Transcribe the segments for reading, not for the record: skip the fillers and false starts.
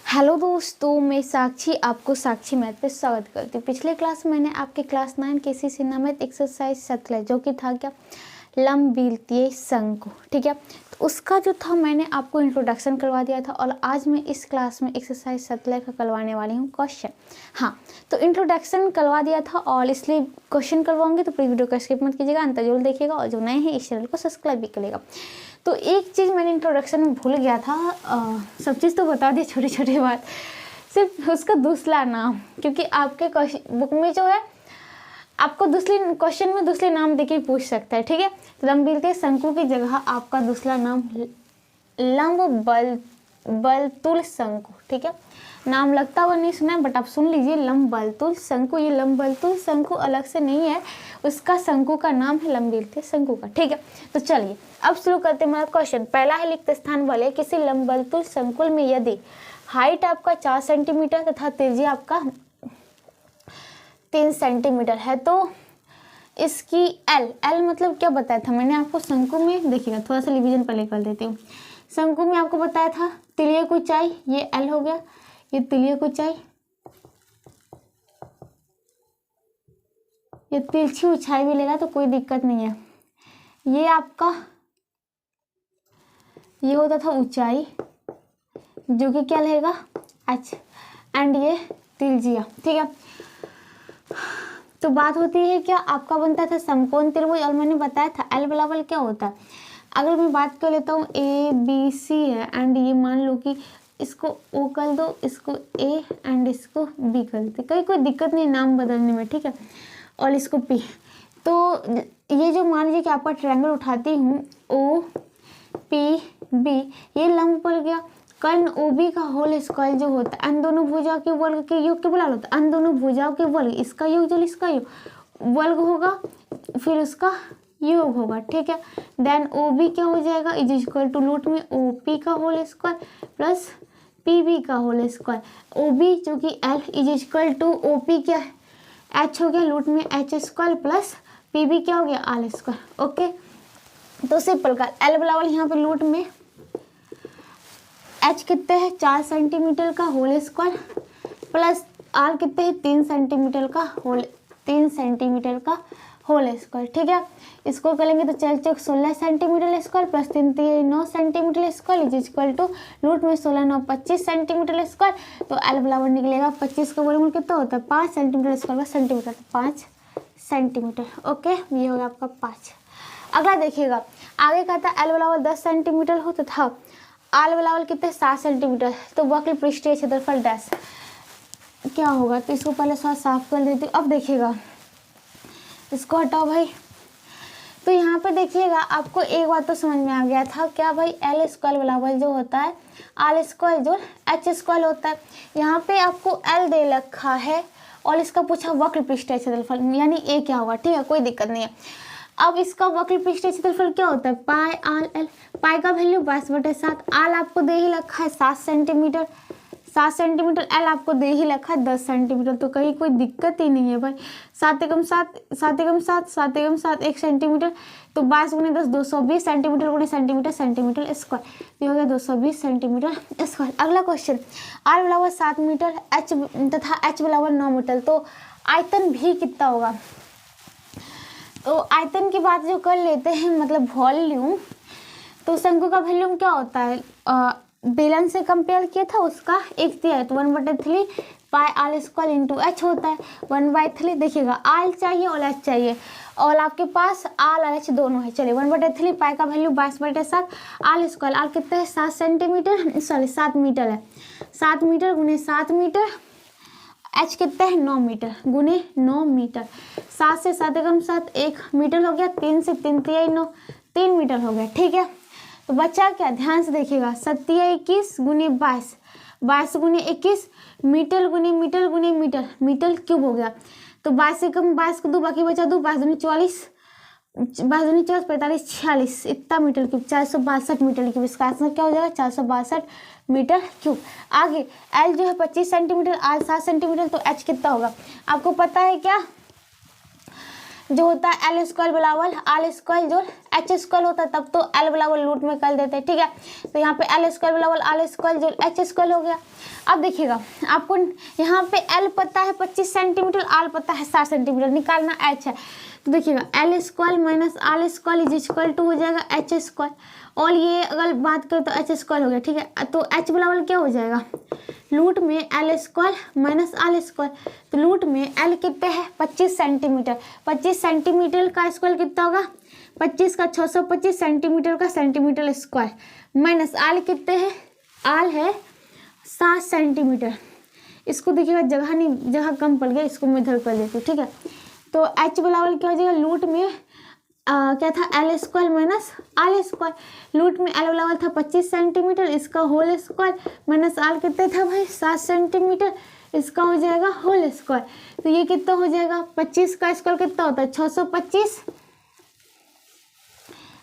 Hello दोस्तों, मैं साक्षी आपको साक्षी मैथ पे स्वागत करती हूँ। पिछले क्लास में मैंने आपके क्लास 9 केसीसी नामक एक्सरसाइज 17 जो कि था क्या लंबवृत्तीय शंकु, ठीक है। तो उसका जो था मैंने आपको इंट्रोडक्शन करवा दिया था और आज मैं इस क्लास में एक्सरसाइज 17 का करवाने वाली हूँ क्वेश्चन। हाँ, तो इंट्रोडक्शन करवा दिया था और इसलिए क्वेश्चन करवाऊंगी, तो पूरी वीडियो का स्किप मत कीजिएगा, अंत जरूर देखिएगा और जो नए हैं इस चैनल को सब्सक्राइब भी करिएगा। तो एक चीज़ मैंने इंट्रोडक्शन में भूल गया था, सब चीज़ तो बता दी, छोटी छोटी बात, सिर्फ उसका दूसरा नाम, क्योंकि आपके बुक में जो है आपको दूसरे क्वेश्चन में दूसरे नाम देके पूछ सकता है, ठीक है। तो लंबवृत्तीय शंकु की जगह आपका दूसरा नाम लंबवल्तुल शंकु, ठीक है। नाम लगता हुआ नहीं सुना है, बट आप सुन लीजिए, लंबवल्तुल शंकु। ये लंबवल्तुल शंकु अलग से नहीं है, उसका शंकु का नाम है लंबवृत्तीय शंकु का, ठीक है। तो चलिए अब शुरू करते हैं हमारा क्वेश्चन। पहला है रिक्त स्थान वाले किसी लंबवल्तुल शंकुल में यदि हाइट आपका 4 सेंटीमीटर तथा त्रिज्या आपका 3 सेंटीमीटर है, तो इसकी एल मतलब क्या बताया था मैंने आपको शंकु में, देखिएगा थोड़ा सा रिवीजन पहले कर देती हूँ। शंकु में आपको बताया था तिर्यक ऊंचाई, ये एल हो गया, ये तिर्यक ऊंचाई, ये तिरछी ऊंचाई भी लेगा तो कोई दिक्कत नहीं है। ये आपका ये होता था ऊंचाई, जो कि क्या रहेगा एच, एंड ये त्रिज्या, ठीक है। तो बात होती है क्या, आपका बनता था समकोण त्रिभुज, और मैंने बताया था एल बराबर क्या होता है। अगर मैं बात कर लेता हूँ ए बी सी है, एंड ये मान लो कि इसको ओ कर दो, इसको ए एंड इसको बी कर दो, कोई दिक्कत नहीं नाम बदलने में, ठीक है। और इसको पी, तो ये जो मान लीजिए कि आपका ट्रायंगल उठाती हूँ ओ पी बी, ये लंब पड़ गया। कर्ण ओबी का होल स्क्वायर जो होता है इन दोनों भुजाओं के वर्ग के योग के बराबर होता है। इन दोनों भुजाओं के वर्ग, इसका योग जो इसका योग वर्ग होगा, फिर उसका योग होगा, ठीक है। देन ओबी क्या हो जाएगा, इज इक्वल टू रूट में ओपी का होल स्क्वायर प्लस पीबी का होल स्क्वायर। ओबी जो कि L is equal to OP क्या है एच हो गया, रूट में एच स्क्वायर प्लस पीबी क्या हो गया आर स्क्वायर, ओके। तो सिंपल का एल बराबर यहाँ पे रूट में एच कितने है 4 सेंटीमीटर का होल स्क्वायर प्लस आर कितने है 3 सेंटीमीटर का होल स्क्वायर, ठीक है। इसको करेंगे तो 4 चौक 16 centimetre square plus 3 3 9 centimetre square is equal to root में 16 9 25 सेंटीमीटर स्क्वायर। तो एल बराबर निकलेगा 25 का वर्गमूल कितना होता है 5 सेंटीमीटर स्क्वायर का सेंटीमीटर, 5 सेंटीमीटर, ओके। ये होगा आपका 5। अगला देखिएगा, आगे कहता है एल बराबर 10 सेंटीमीटर हो तथा आल बराबर कितने 7 सेंटीमीटर, तो वक्र पृष्ठीय क्षेत्रफल डैश क्या होगा। तो इसको पहले थोड़ा साफ कर देती हूँ। अब देखिएगा, इसको हटाओ भाई। तो यहाँ पे देखिएगा आपको एक बात तो समझ में आ गया था क्या भाई, एल स्क्वायर बराबर जो होता है आल स्क्वायर जो एच स्क्वायर होता है। यहाँ पे आपको एल दे रखा है और इसका पूछा वक्र पृष्ठीय क्षेत्रफल, यानी ए क्या होगा, ठीक है, कोई दिक्कत नहीं है। अब इसका वक्र पृष्ठीय क्षेत्रफल क्या होता है पाई आल एल, पाई का वैल्यू 22/7, आल आपको दे ही रखा है 7 सेंटीमीटर, एल आपको दे ही रखा है 10 सेंटीमीटर, तो कहीं कोई दिक्कत ही नहीं है भाई। 7 एकम 7 7 एकम 7 7 एकम 7 1 सेंटीमीटर, तो 22 गुणे 10 220 सेंटीमीटर गुणे सेंटीमीटर स्क्वायर, ये हो गया 220 सेंटीमीटर स्क्वायर। अगला क्वेश्चन, आर बराबर 7 मीटर एच तथा एच बराबर 9 मीटर, तो आयतन भी कितना होगा। तो आयतन की बात जो कर लेते हैं, मतलब वॉल्यूम, तो शंकु का वॉल्यूम क्या होता है, बेलन से कंपेयर किया था उसका 1/3, तो 1/3 pi R square into H होता है 1/3। देखिएगा आल चाहिए और एच चाहिए, और आपके पास आल और एच दोनों है। चलिए 1/3 पाई का वैल्यू 22/7, आल स्क्वायर, आल कितना है 7 सेंटीमीटर, सॉरी 7 मीटर है, 7 मीटर गुने 7 मीटर, एच कितना है 9 मीटर गुने 9 मीटर, 7 से 7 एकम 7 1 मीटर हो गया, 3 से 3 3 9 3 मीटर हो गया, ठीक है। तो बच्चा क्या, ध्यान से देखिएगा, 7 21 गुने 22, 22 गुने 21, मीटर गुने मीटर गुने मीटर, मीटर क्यूब हो गया। तो 22 से कम 22 को 2 बाकी बचा 2, 22 दूनी 44, 22 दूनी 44 45 46, इतना मीटर क्यूब 462 मीटर क्यूब। इसका आंसर क्या हो जाएगा 462 मीटर क्यूब। आगे एल जो है 25 सेंटीमीटर, आर 7 सेंटीमीटर, तो एच कितना होगा आपको पता है क्या, जो होता है एल स्क्वायर बराबर आर स्क्वायर जो एच स्क्वायर होता है, तब तो एल बराबर रूट में कर देते हैं, ठीक है। तो यहाँ पे एल स्क्वायर बराबर आर स्क्वायर जो एच स्क्वायर हो गया। अब देखिएगा आपको यहाँ पे एल पता है 25 सेंटीमीटर, आर पता है 60 सेंटीमीटर, निकालना एच है। तो देखिएगा L square minus R square is equal to हो जाएगा एच स्क्वायर, और ये अगर बात करें तो एच स्क्वायर हो गया, ठीक है। तो एच बराबर क्या हो जाएगा, रूट में L square minus R square. तो रूट में एल कितने है 25 सेंटीमीटर, 25 सेंटीमीटर का स्क्वायर कितना होगा 25 का 625 सेंटीमीटर का सेंटीमीटर स्क्वायर, माइनस आर कितने है, आर है 60 सेंटीमीटर। इसको देखिएगा जगह नहीं, जगह कम पड़ गया, इसको मैं इधर कर देती हूँ, ठीक है। तो एच बराबर क्या हो जाएगा, रूट में क्या था L square minus R square. Root में एल बराबर था 25 सेंटीमीटर, इसका होल स्क्वायर माइनस आर कितने था भाई 60 सेंटीमीटर, इसका हो जाएगा होल स्क्वायर। तो ये कितना हो जाएगा 25 का स्क्वायर कितना होता है 625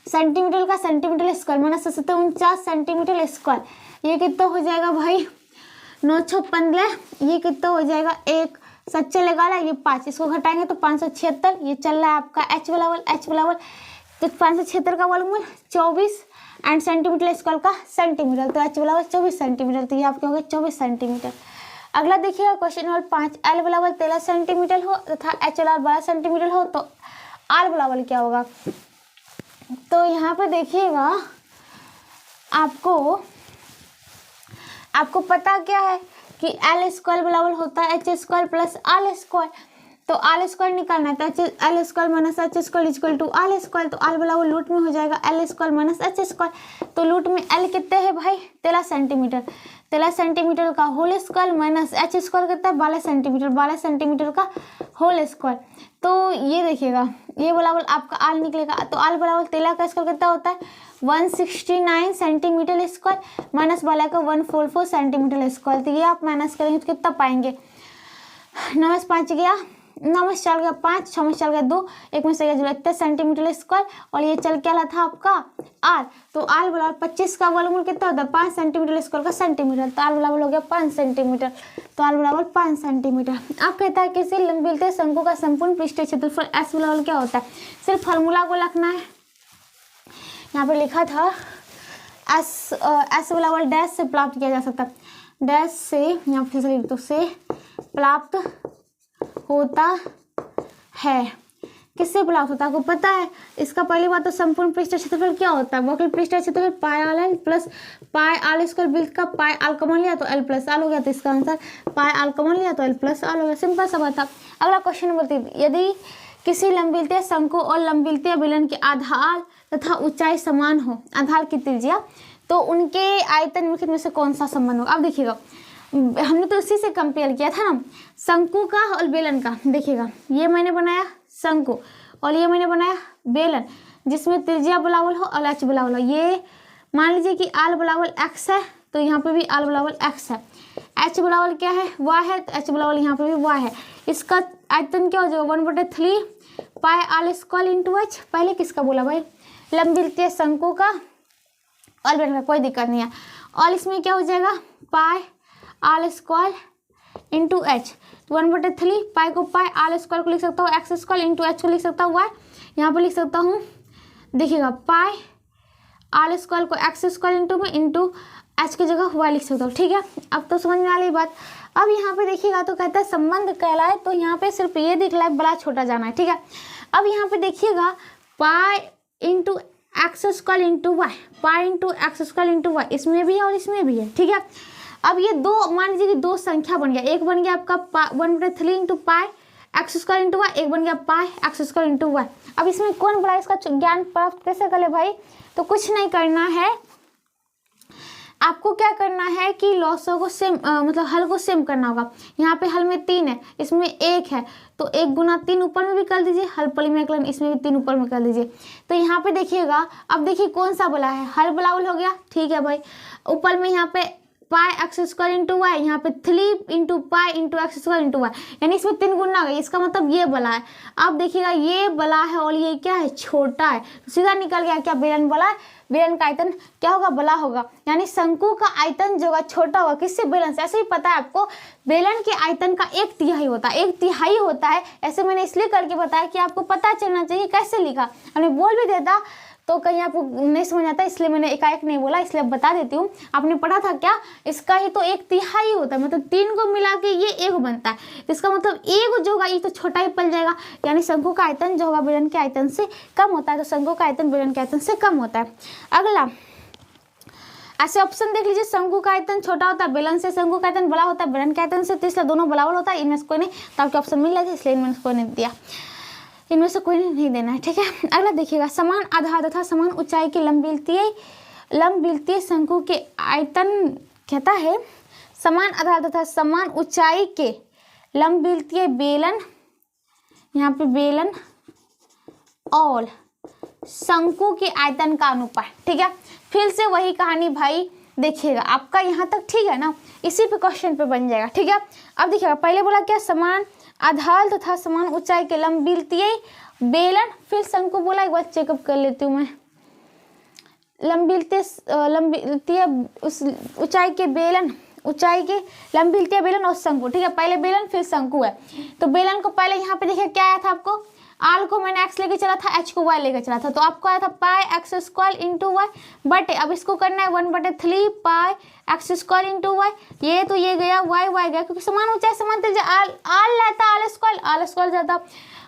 सेंटीमीटर का centimetre square minus 49 centimetre square, ये कितना हो जाएगा भाई 915, ये कितना हो जाएगा 1 7 चलेगा ना, ये 5, इसको घटाएंगे तो 576, ये चल रहा है आपका एच बराबर तो 576 का वर्गमूल 24 एंड सेंटीमीटर स्क्वायर का सेंटीमीटर, तो एच बराबर 24 सेंटीमीटर, तो ये आपके हो गए 24 सेंटीमीटर। अगला देखिएगा क्वेश्चन नंबर 5, एल बराबर 13 सेंटीमीटर हो तथा एच बराबर 12 सेंटीमीटर हो तो आर बराबर क्या होगा। तो यहाँ पे देखिएगा आपको पता क्या है कि एल स्क्वायर बराबर होता है H square plus R square, तो आर स्क्वायर निकालना है तो L square minus H square equal to R square, तो आर बराबर रूट में हो जाएगा L square minus H square. तो रूट में एल कितने है भाई 13 सेंटीमीटर, 13 सेंटीमीटर का whole square minus H square कितना है 12 सेंटीमीटर, 12 सेंटीमीटर का होल स्क्वायर। तो ये देखिएगा ये बराबर आपका आर निकलेगा, तो आर बराबर 13 का स्क्वायर कितना होता है 169 सेंटीमीटर स्क्वायर माइनस 12 का 144 सेंटीमीटर स्क्वायर। तो ये आप माइनस करेंगे तो कितना पाएंगे 9 से 5 गया, 9 में से 4 गया 5, 6 में से 4 गया 2, 1 में से गया 73 सेंटीमीटर स्क्वायर, और ये चल क्या रहा था आपका आर। तो आर बराबर 25 का वर्गमूल कितना होता है 5 सेंटीमीटर स्क्वायर का सेंटीमीटर, तो आर बराबर हो गया 5 सेंटीमीटर, तो आर बराबर 5 सेंटीमीटर। अब कहता है किसी लंबवत शंकु का संपूर्ण पृष्ठीय क्षेत्रफल एस बराबर क्या होता है, सिर्फ फार्मूला को लिखना है। यहाँ पे लिखा था एस बराबर डैश से प्राप्त किया जा सकता है, डैश से यहाँ फिर से लिख दो से प्राप्त होता है, किससे प्राप्त होता है आपको पता है। इसका पहली बात तो संपूर्ण पृष्ठीय क्षेत्रफल क्या होता है, वक्र पृष्ठीय क्षेत्रफल pi r l plus pi are square वृत्त का पाई आर कॉमन लिया तो एल प्लस आर हो गया, तो इसका आंसर पाई आर कॉमन लिया तो एल प्लस आर हो गया, सिंपल सा बात था। अगला क्वेश्चन नंबर 3, यदि किसी लंबवत शंकु और लंबवत बेलन के आधार तथा ऊंचाई समान हो, आधार की त्रिज्या, तो उनके आयतन विकृत में से कौन सा संबंध होगा। अब देखिएगा हमने तो उसी से कंपेयर किया था ना शंकु का और बेलन का। देखिएगा ये मैंने बनाया शंकु और ये मैंने बनाया बेलन, जिसमें त्रिज्या बराबर हो और एच बराबर हो। ये मान लीजिए कि आर बराबर एक्स है, तो यहाँ पे भी आर बराबर एक्स है, एच बराबर क्या है वाई है, तो एच बराबर यहाँ पे भी वाई है। इसका आयतन क्या हो जाएगा 1/3 pi are square into H. पहले किसका बोला भाई लंबवत शंकु का और बेलन का, कोई दिक्कत नहीं है। और इसमें क्या हो जाएगा पाई आर स्क्वायर इंटू एच, 1/3 पाई को पाई आर स्क्वायर को लिख सकता हूँ एक्स स्क्वायर इंटू एच को लिख सकता हूँ वाई, यहाँ पर लिख सकता हूँ देखिएगा पाई आर स्क्वायर को एक्स स्क्वायर इंटू में इंटू एच की जगह वाई लिख सकता हूँ, ठीक है। अब तो समझ में आ रही बात। अब यहाँ पे देखिएगा तो कहता है संबंध कहलाए, तो यहाँ पे सिर्फ ये दिख रहा है बड़ा छोटा जाना है, ठीक है। अब यहाँ पे देखिएगा pi into x square into Y, pi into x square into Y, इसमें भी है और इसमें भी है, ठीक है। अब ये दो मान लीजिए कि दो संख्या बन गया, एक बन गया आपका 1/3 into pi X square into Y, एक बन गया pi X square into Y. अब इसमें कौन बड़ा, इसका ज्ञान प्राप्त कैसे करें भाई, तो कुछ नहीं करना है, आपको क्या करना है कि लॉसों को सेम मतलब हल को सेम करना होगा। यहाँ पे हल में 3 है, इसमें 1 है, तो 1 गुना 3 ऊपर में भी कर दीजिए, हल परिमेय इसमें भी 3 ऊपर में कर दीजिए। तो यहाँ पे देखिएगा अब देखिए कौन सा बोला है हल बराबर हो गया, ठीक है भाई। ऊपर में यहाँ पे pi X square into Y, यहाँ पे 3 into pi into x square into Y, यानी इसमें 3 गुना हो गया। इसका मतलब ये बड़ा है। अब देखिएगा ये बड़ा है और ये क्या है, छोटा है, तो सीधा निकल गया क्या, बेलन बड़ा है, बेलन का आयतन क्या होगा, बड़ा होगा, यानी शंकु का आयतन जो होगा छोटा होगा, किससे, बेलन से। ऐसे ही पता है आपको, बेलन के आयतन का 1/3 होता है, 1/3 होता है। ऐसे मैंने इसलिए करके बताया कि आपको पता चलना चाहिए कैसे लिखा। हमने बोल भी देता तो कहीं आपको नहीं समझ आता, इसलिए मैंने एकाएक नहीं बोला, इसलिए अब बता देती हूँ। आपने पढ़ा था क्या, इसका ही तो 1/3 होता है, मतलब 3 को मिला के ये 1 बनता है, तो इसका मतलब 1 जो होगा ये तो छोटा ही पड़ जाएगा, यानी शंकु का आयतन जो होगा बेलन के आयतन से कम होता है, तो शंकु का आयतन बेलन के आयतन से कम होता है। अगला ऐसे ऑप्शन देख लीजिए, शंकु का आयतन छोटा होता है बेलन से, शंकु का आयतन बड़ा होता है बेलन के आयतन से, तो इसलिए दोनों बराबर होता है, इनमें से कोई नहीं, तो आपके ऑप्शन मिल जाए, इसलिए इनमें से कोई नहीं दिया, इनमें से कोई नहीं देना है, ठीक है। अगला देखिएगा, समान आधार तथा समान ऊंचाई के लंबविलतीय शंकु के आयतन, कहता है समान आधार तथा समान ऊंचाई के लंबविलतीय बेलन, यहाँ पे बेलन और शंकु के आयतन का अनुपात, ठीक है। फिर से वही कहानी भाई, देखिएगा आपका यहाँ तक ठीक है ना, इसी पे क्वेश्चन पे बन जाएगा, ठीक है। अब देखिएगा, पहले बोला क्या, समान आधार तथा समान ऊंचाई के लंबविलतीय बेलन, फिर शंकु बोला, एक बार चेकअप कर लेती हूँ मैं, लंबविलतीय ऊंचाई के बेलन, ऊंचाई के लंबविलतीय बेलन और शंकु, ठीक है। पहले बेलन फिर शंकु है, तो बेलन को पहले यहाँ पे देखिए क्या आया था आपको, आल को मैंने एक्स लेके चला था, एच को वाई लेके चला था, तो आपको आया था पाई एक्स स्क्वायर इंटू वाई बटे, अब इसको करना है 1/3 पाई एक्स स्क्वायर इंटू वाई, ये तो ये गया, वाई वाई गया, क्योंकि समान ऊंचाई समान त्रिज्या, आल लाता आल स्क्वायर जाता,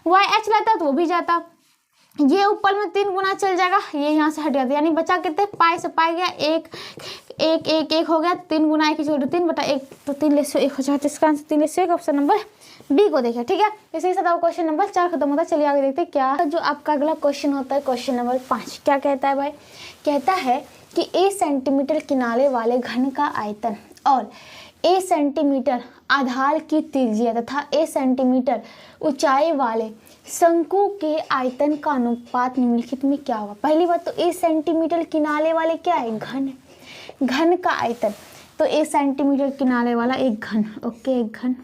वाई एच लाता तो वो भी जाता, ये ऊपर में 3 गुना चल जाएगा, ये यहाँ से हट जाता, यानी बचा कितने, पाई से पाई गया, एक हो गया, 3 गुना 1 = 3/1, तो 3/1 हो जाता है, इसका आंसर 3/1, ऑप्शन नंबर बी को देखिए, ठीक है। इसी के साथ आप क्वेश्चन नंबर 4 खत्म होता है। चलिए आगे देखते हैं क्या जो आपका अगला क्वेश्चन होता है, क्वेश्चन नंबर 5 क्या कहता है भाई, कहता है कि a सेंटीमीटर किनारे वाले घन का आयतन और a सेंटीमीटर आधार की त्रिज्या तथा a सेंटीमीटर ऊंचाई वाले शंकु के आयतन का अनुपात निम्नलिखित में क्या होगा। पहली बात तो a सेंटीमीटर किनारे वाले क्या है, घन है, घन का आयतन, तो a सेंटीमीटर किनारे वाला एक घन, ओके, एक घन,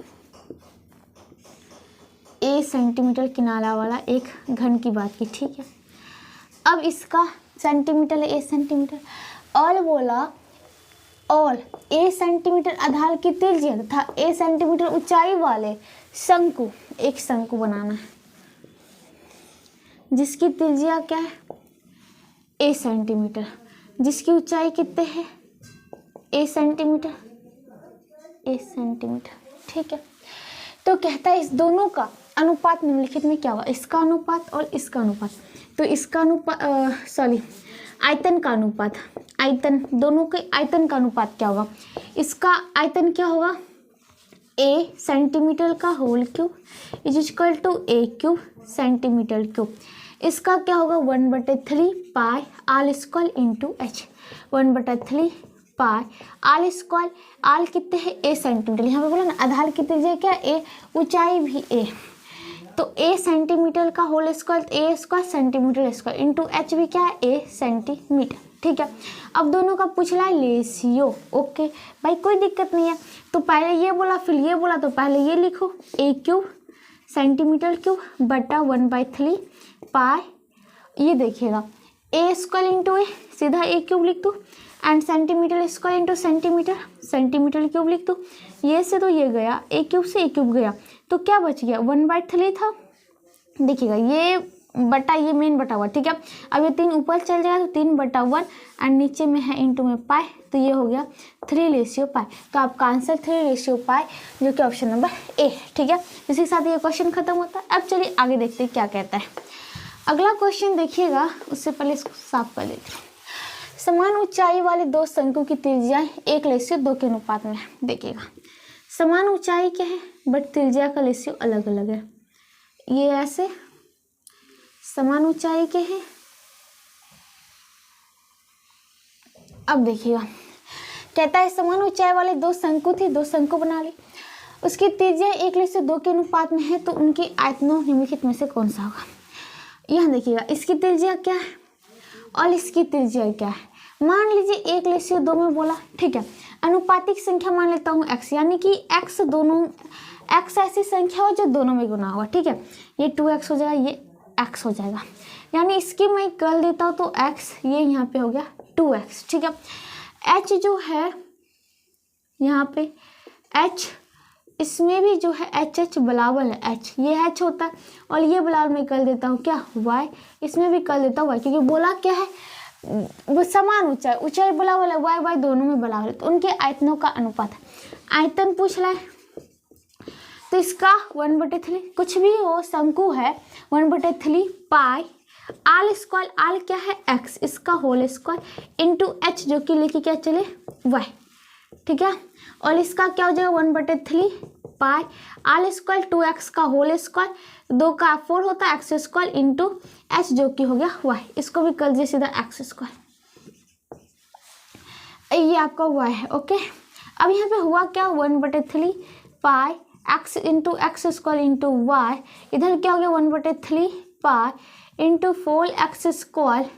a सेंटीमीटर किनारा वाला एक घन की बात की, ठीक है। अब इसका सेंटीमीटर है, a सेंटीमीटर, और बोला और a सेंटीमीटर आधार की त्रिज्या तथा a सेंटीमीटर ऊंचाई वाले शंकु, एक शंकु बनाना है जिसकी त्रिज्या क्या है, a सेंटीमीटर, जिसकी ऊंचाई कितने है, a सेंटीमीटर, ठीक है। तो कहता है इस दोनों का अनुपात निम्नलिखित में क्या होगा, इसका अनुपात और इसका अनुपात, तो इसका अनुपात आयतन का अनुपात, आयतन दोनों के आयतन का अनुपात क्या होगा, इसका आयतन क्या होगा, a सेंटीमीटर का whole cube = a cube centimetre cube, इसका क्या होगा 1/3 pi R square into H, 1/3 pi R square, R कितने हैं, a सेंटीमीटर, यहाँ पे बोला ना आधार की त्रिज्या क्या a, ऊंचाई भी a, तो a सेंटीमीटर का whole square, a square centimetre square into H भी क्या है, a सेंटीमीटर, ठीक है। अब दोनों का पूछ रहा है रेशियो, ओके भाई कोई दिक्कत नहीं है, तो पहले ये बोला फिर ये बोला, तो पहले ये लिखो a क्यूब सेंटीमीटर क्यूब बटा 1/3 पाई, ये देखिएगा a स्क्वायर इंटू ए, सीधा a क्यूब लिख दो, and centimetre square into centimetre cube लिख दो, ये से तो ये गया, a क्यूब से a क्यूब गया, तो क्या बच गया 1/3 था, देखिएगा ये बटा ये मेन बटा हुआ, ठीक है। अब ये 3 ऊपर चल जाएगा तो 3/1 एंड नीचे में है इंटू में पाई, तो ये हो गया 3/पाई, तो आपका आंसर 3/पाई जो कि ऑप्शन नंबर ए, ठीक है। इसी के साथ ये क्वेश्चन खत्म होता है। अब चलिए आगे देखते हैं क्या कहता है। अगला क्वेश्चन देखिएगा, उससे पहले इसको साफ कर देते हैं। समान ऊंचाई वाले दो शंकु की त्रिज्याएं 1:2 के अनुपात में, देखिएगा समान ऊंचाई क्या है बट त्रिज्या का रेशियो अलग अलग है, ये ऐसे समान ऊंचाई के हैं। अब देखिएगा कहता है समान ऊंचाई वाले दो शंकु थे, दो शंकु बना ली, उसकी त्रिज्या 1:2 के अनुपात में है, तो उनकी आयतनों निम्नलिखित में से कौन सा होगा। यहाँ देखिएगा इसकी त्रिज्या क्या है और इसकी त्रिज्या क्या है। मान लीजिए 1:2 में बोला, ठीक है। अनुपातिक संख्या मान लेता हूँ x, यानी कि x ऐसी संख्या हो जो दोनों में गुना हुआ, ठीक है। ये 2x हो जाएगा, ये x हो जाएगा, यानी इसकी मैं कर देता हूँ तो x, ये यहाँ पे हो गया 2x, ठीक है। h जो है यहाँ पे h, इसमें भी जो है h बराबर है h, ये h होता है, और ये बराबर में कर देता हूँ क्या y, इसमें भी कर देता हूँ y, क्योंकि बोला क्या है वो समान ऊंचाई बराबर है, y दोनों में बराबर है, तो उनके आयतनों का अनुपात है। आयतन पूछ रहा है तो इसका 1/3, कुछ भी हो शंकु है 1/3 पाई आल स्क्वायर, आल क्या है x, इसका होल स्क्वायर इंटू h जो कि लेके क्या चले y, ठीक है। और इसका क्या हो जाएगा 1/3 पाई आल स्क्वायर 2x का होल स्क्वायर, 2 का 4 होता है x स्क्वायर इंटू h जो कि हो गया y, इसको भी कर दिए सीधा x स्क्वायर, ये आपका y है, ओके। अब यहाँ पे हुआ क्या 1/3 pi x into x square into Y, इधर क्या हो गया 1/3 pi into 4x square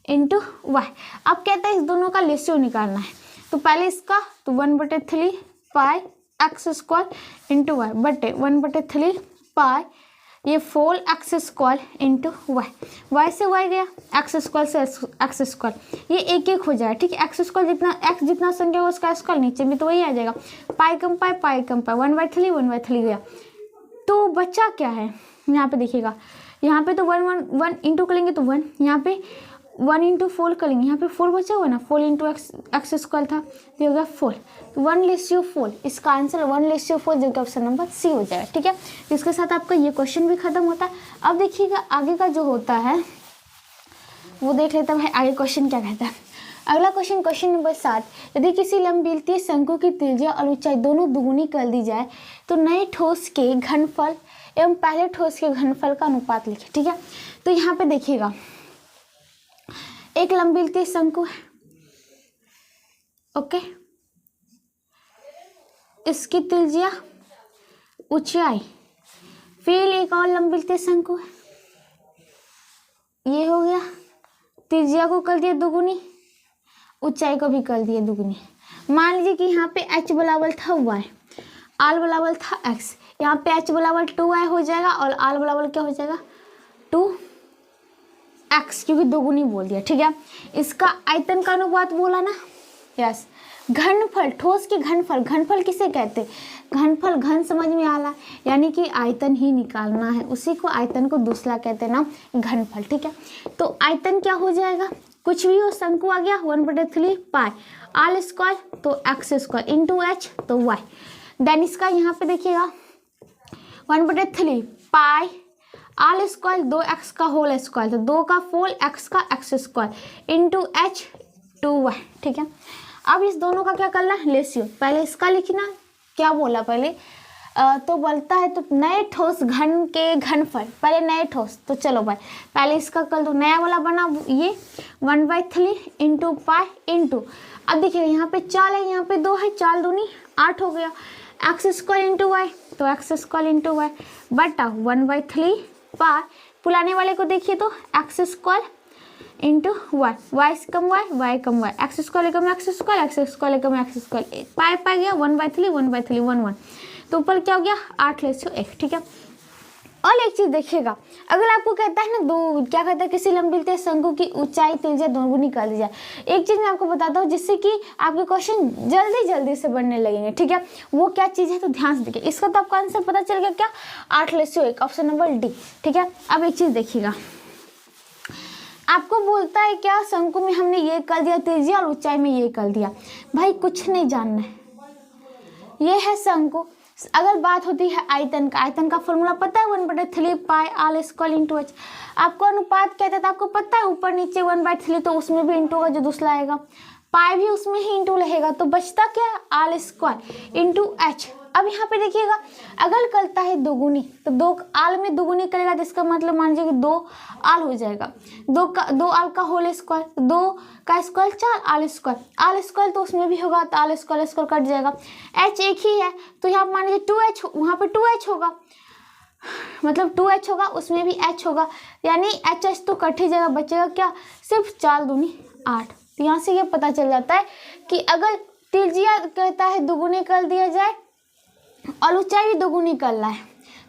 into Y. अब कहता है इस दोनों का रेशियो निकालना है, तो पहले इसका तो 1/3 pi x square into Y बटे 1/3 पाई ये 4x स्क्वायर इंटू वाई से वाई गया, एक्स स्क्वायर से एक्स स्क्वायर, ये एक हो जाएगा, ठीक है। एक्स स्क्वायर जितना एक्स जितना संख्या हो उसका स्क्वायर, नीचे भी तो वही आ जाएगा, पाई कम पाई 1/3 गया। तो बच्चा क्या है यहाँ पे देखिएगा, यहाँ पे तो 1 इंटू करेंगे तो 1, यहाँ पे 1 इंटू 4 करेंगे, यहाँ पे 4 बचा हुआ ना, 4 इंटू एक्स स्क्वायर था, ये हो गया 4, 1/4, इसका आंसर 1/4 जो कि ऑप्शन नंबर सी हो जाएगा, ठीक है। इसके साथ आपका ये क्वेश्चन भी खत्म होता है। अब देखिएगा आगे का जो होता है वो देख लेता है आगे क्वेश्चन क्या कहता है। अगला क्वेश्चन नंबर 7, यदि किसी लंबवृत्तीय शंकु की त्रिज्या और ऊंचाई दोनों दुगुनी कर दी जाए तो नए ठोस के घनफल एवं पहले ठोस के घनफल का अनुपात लिखें, ठीक है। तो यहाँ पे देखिएगा एक लंबवृत्तीय शंकु है, ओके, इसकी त्रिज्या ऊंचाई, फिर एक और लंबवृत्तीय शंकु है, ये हो गया, त्रिज्या को कर दिया दुगुनी, ऊंचाई को भी कर दिया दुगुनी। मान लीजिए कि यहाँ पे h बराबर था y, r बराबर था x, यहाँ पे h बराबर 2y हो जाएगा और r बराबर क्या हो जाएगा 2x, क्योंकि दोगुनी बोल दिया, ठीक है। इसका आयतन का अनुपात बोला ना, यस। घनफल, ठोस के घनफल किसे कहते हैं, घनफल, घन समझ में आ रहा, यानी कि आयतन ही निकालना है, उसी को आयतन को दूसरा कहते हैं ना घनफल, ठीक है। तो आयतन क्या हो जाएगा, कुछ भी हो शंकु आ गया 1/3 पाई आल स्क्वायर तो एक्स स्क्वायर इंटू एच तो वाई, देन इसका यहाँ पे देखिएगा 1/3 पाई आल स्क्वायर 2x का होल स्क्वायर तो 2 का 4x का x square into H 2y, ठीक है। अब इस दोनों का क्या करना है रेशियो, पहले इसका लिखना, क्या बोला पहले तो बोलता है तो नए ठोस घन के घनफल, पहले नए ठोस, तो चलो भाई पहले इसका कर दो, नया वाला बना ये 1/3 इंटू पाई इंटू, अब देखिए यहाँ पे 4 है, यहाँ पे 2 है, 4 दूनी 8 हो गया, एक्स स्क्वायर इंटू वाई तो एक्स स्क्वायर इंटू वाई बटा 1/3 पाई, पुराने वाले को देखिए तो X square into Y, Y से कम वाई कम वाई, एक्स स्क्वायर कम एक्स स्क्वायर कम एक्स स्क्वायर, पाई गया 1/3 1/3 तो ऊपर क्या हो गया 8/1, ठीक है। और एक चीज देखिएगा, अगर आपको कहता है ना दो क्या कहता है किसी लंबवृत्तीय शंकु की ऊंचाई त्रिज्या दोगुनी कर दी जाए, एक चीज मैं आपको बताता हूँ जिससे कि आपके क्वेश्चन जल्दी से बनने लगेंगे, ठीक है। वो क्या चीज है तो ध्यान से देखिए, इसका तो आपको आंसर पता चल गया क्या 8/1, ऑप्शन नंबर डी, ठीक है। अब एक चीज देखिएगा, आपको बोलता है क्या शंकु में हमने ये कर दिया त्रिज्या और ऊंचाई में ये कर दिया, भाई कुछ नहीं जानना है, ये है शंकु। अगर बात होती है आयतन का फॉर्मूला पता है 1/3 pi R square into H, आपको अनुपात कहता है तो आपको पता है ऊपर नीचे 1/3 तो उसमें भी इंटू का जो दूसरा आएगा, पाई भी उसमें ही इंटू रहेगा, तो बचता क्या आल स्क्वायर इंटू एच। अब यहाँ पे देखिएगा अगर करता है दोगुनी तो 2 आल में दोगुनी करेगा तो इसका मतलब मान लीजिए कि 2 आल हो जाएगा, 2 आल का होल स्क्वायर, 2 का स्क्वायर 4 आल स्क्वायर तो उसमें भी होगा तो आल स्क्वायर कट जाएगा, एच एक ही है तो यहाँ मान लीजिए 2h, वहाँ पे 2h होगा, मतलब 2h होगा उसमें भी h होगा, यानी एच तो कट ही जाएगा, बचेगा क्या सिर्फ 4 दूनी 8। तो यहाँ से ये पता चल जाता है कि अगर त्रिज्या कहता है दुगुनी कर दिया जाए और ऊंचाई भी दुगुनी करना है,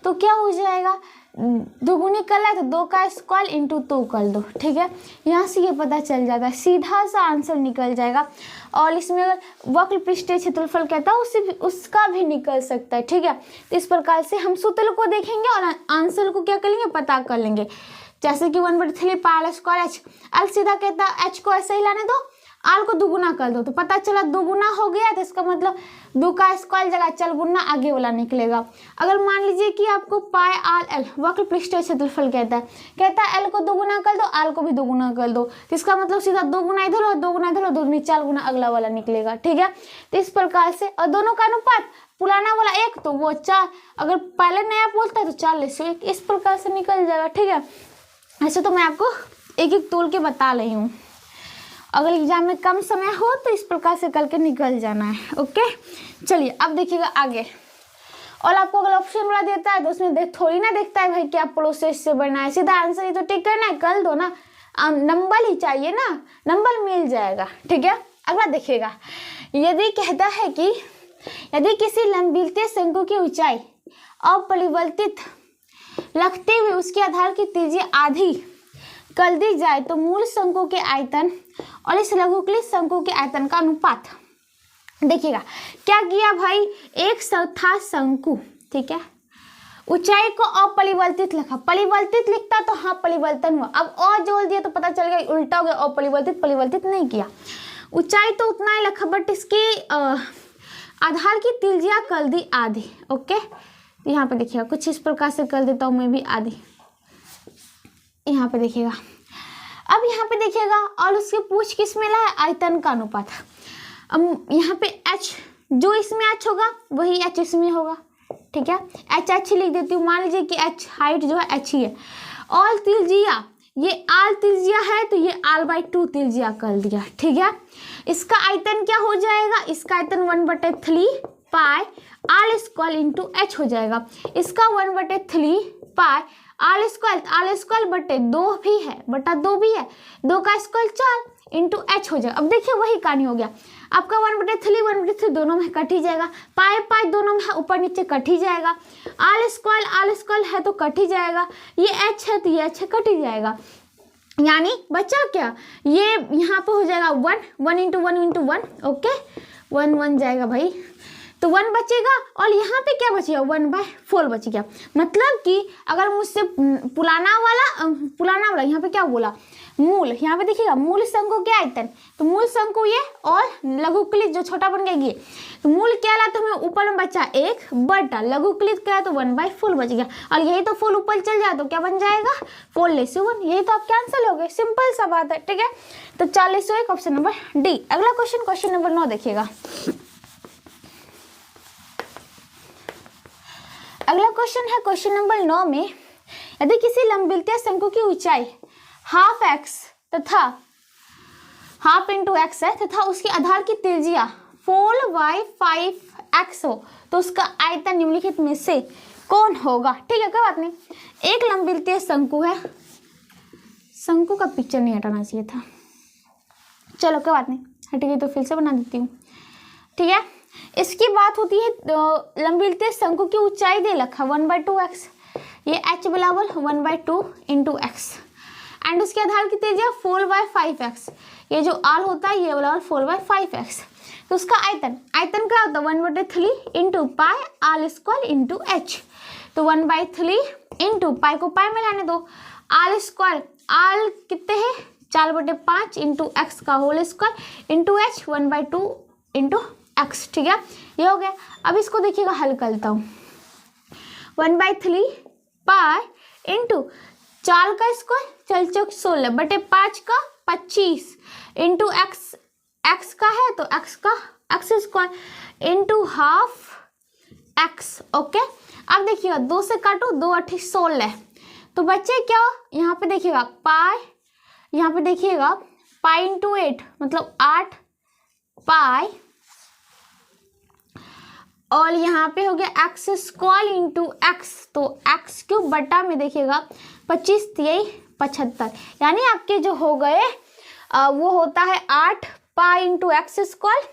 तो क्या हो जाएगा, दुगुनी करना है तो 2 का स्क्वायर इंटू 2 कर दो, ठीक है। यहाँ से ये पता चल जाता है, सीधा सा आंसर निकल जाएगा। और इसमें अगर वक्र पृष्ठीय क्षेत्रफल कहता है उसका भी निकल सकता है, ठीक है। तो इस प्रकार से हम सूत्र को देखेंगे और आंसर को क्या कर लेंगे, पता कर लेंगे। जैसे कि 1/3 पाई स्क्वायर एच, एल सीधा कहता है एच को ऐसे ही लाने दो, आल को दुगुना कर दो, तो पता चला दुगुना हो गया, तो इसका मतलब 2 का स्क्वायर जगह चल गुना आगे वाला निकलेगा। अगर मान लीजिए कि आपको पाई आल एल वक्र पृष्ठीय क्षेत्रफल कहता है एल को दुगुना कर दो, आल को भी दुगुना कर दो, तो इसका मतलब सीधा 2 गुना इधर और 2 गुना इधर और 2 गुना 4 गुना अगला वाला निकलेगा, ठीक है। तो इस प्रकार से, और दोनों का अनुपात पुराना वाला 1 तो वो 4, अगर पहले नया बोलता है तो 4:1, इस प्रकार से निकल जाएगा, ठीक है। ऐसे तो मैं आपको एक एक तोल के बता रही हूँ, अगर एग्जाम में कम समय हो तो इस प्रकार से करके निकल जाना है, ओके। चलिए अब देखिएगा आगे, और आपको अगर ऑप्शन वाला देता है तो उसमें थोड़ी ना देखता है भाई क्या प्रोसेस से बना है, सीधा आंसर ही तो टिक करना है, कर दो ना, नंबर ही चाहिए ना, नंबर मिल जाएगा, ठीक है। अगला देखिएगा, यदि कहता है कि यदि किसी लंबवृत्तीय शंकु की ऊंचाई अपरिवर्तित रखते हुए उसके आधार की त्रिज्या आधी कर दी जाए तो मूल शंकु के आयतन और इस लघुकलित शंकु के आयतन का अनुपात। देखिएगा क्या किया भाई, एक था शंकु, ठीक है, ऊंचाई को अपरिवर्तित लिखा, परिवर्तित लिखता तो हाँ परिवर्तन हुआ, अब और जोड़ दिया तो पता चल गया उल्टा हो गया, अपरिवर्तित परिवर्तित नहीं किया, ऊंचाई तो उतना ही लिखा बट इसके आधार की त्रिज्या कर दी आधी, ओके। यहाँ पे देखिएगा कुछ इस प्रकार से कर देता हूँ मैं भी आधी, यहाँ पे देखिएगा। अब यहाँ पे देखिएगा और उसके पूछ किस में ला है, आयतन का अनुपात। अब यहाँ पे h जो इसमें h होगा वही h इसमें होगा, ठीक है, h लिख देती हूँ, मान लीजिए कि h हाइट जो है h ही है, और त्रिज्या ये आल त्रिज्या है तो ये r/2 त्रिज्या कर दिया, ठीक है। इसका आयतन क्या हो जाएगा, इसका आयतन 1/3 pi R square into h हो जाएगा, इसका 1/3 पाई आल स्क्वायर बटे 2 भी है, बटा 2 भी है, 2 का स्क्वायर 4 इंटू h हो जाएगा। अब देखिए वही कहानी हो गया, आपका 1/3 दोनों में कट ही जाएगा, पाई दोनों में ऊपर नीचे कट ही जाएगा, आल स्क्वायर है तो कट ही जाएगा, ये h है तो ये h कट ही जाएगा, यानी बचा क्या, ये यहाँ पे हो जाएगा 1 इंटू 1, ओके, 1 जाएगा भाई, तो 1 बचेगा, और यहाँ पे क्या बचेगा 1/4 बच गया। मतलब कि अगर मुझसे पुराना वाला यहाँ पे क्या बोला, मूल, यहाँ पे देखिएगा मूल शंकु के आयतन, तो मूल शंकु ये और लघुकलित जो छोटा बन गया ये, तो मूल क्या ला तो हमें ऊपर में बचा 1 बटा लघुकलित क्या तो 1/4 बच गया, और यही तो 4 ऊपर चल जाए तो क्या बन जाएगा 4:1, यही तो आप कैंसिल हो गए, सिंपल सा बात है, ठीक है। तो 4:1 ऑप्शन नंबर डी। अगला क्वेश्चन नंबर 9 देखिएगा। अगला क्वेश्चन है क्वेश्चन नंबर 9 में, यदि किसी लंबवृत्तीय शंकु की ऊंचाई हाफ x तथा हाफ इंटू x है तथा उसके आधार की त्रिज्या 4y5x हो तो उसका आयतन निम्नलिखित में से कौन होगा, ठीक है, कोई बात नहीं। एक लंबवृत्तीय शंकु है, शंकु का पिक्चर नहीं हटाना चाहिए था, चलो कोई बात नहीं, हट गई तो फिर से बना देती हूँ, ठीक है। इसकी बात होती है लंबवृत्तीय शंकु की ऊंचाई दे रखा 1/2x, ये h बराबर 1/2 इंटू x, एंड उसके आधार की त्रिज्या 4y5x, ये जो आल होता है ये बराबर 4y5x, तो उसका आयतन क्या होता है 1/3 इंटू पाई आल स्क्वायर इंटू h, तो 1/3 इंटू पाई को पाई में लाने दो, आल स्क्वायर आल कितने हैं 4/5 इंटू एक्स का whole square into h 1/2 into x, ठीक है, ये हो गया। अब इसको देखिएगा हल करता हूँ, 1/3 पाई इंटू 4 का स्क्वायर चल चौक 16 बटे 5 का 25 इंटू x का है तो x का x square into half x, okay. अब देखिएगा 2 से काटो, 2 8 16, तो बच्चे क्या यहाँ पे देखिएगा पाई, यहाँ पे देखिएगा पाई इंटू 8 मतलब 8 पाई, और यहाँ पे हो गया एक्स स्क्वायर इंटू एक्स, तो एक्स क्यूब बटा में देखिएगा 25 3 75, यानी आपके जो हो गए वो होता है 8 pi into x square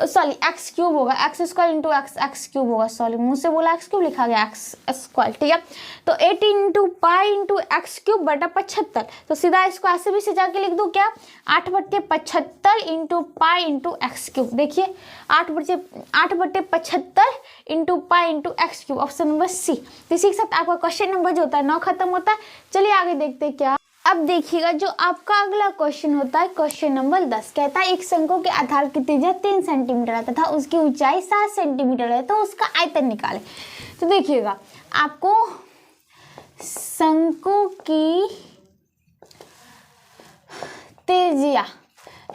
sorry x cube होगा, x square into x, x cube होगा, सॉरी मुँह से बोला एक्स क्यूब, लिखा गया एक्स स्क्वायर, ठीक है। तो 80 into pi into X cube बटा 75, तो सीधा इसको ऐसे भी सजा के लिख दूँ क्या, 8/75 into pi into X cube. देखिए 8/75 into pi into X cube, option number C. तो इसी के साथ आपका क्वेश्चन नंबर जो होता है 9 खत्म होता है। चलिए आगे देखते हैं क्या। अब देखिएगा जो आपका अगला क्वेश्चन होता है क्वेश्चन नंबर 10, कहता है एक शंकु के आधार की त्रिज्या 3 सेंटीमीटर है तथा उसकी ऊंचाई 7 सेंटीमीटर है, तो उसका आयतन निकाले। तो देखिएगा आपको शंकु की त्रिज्या,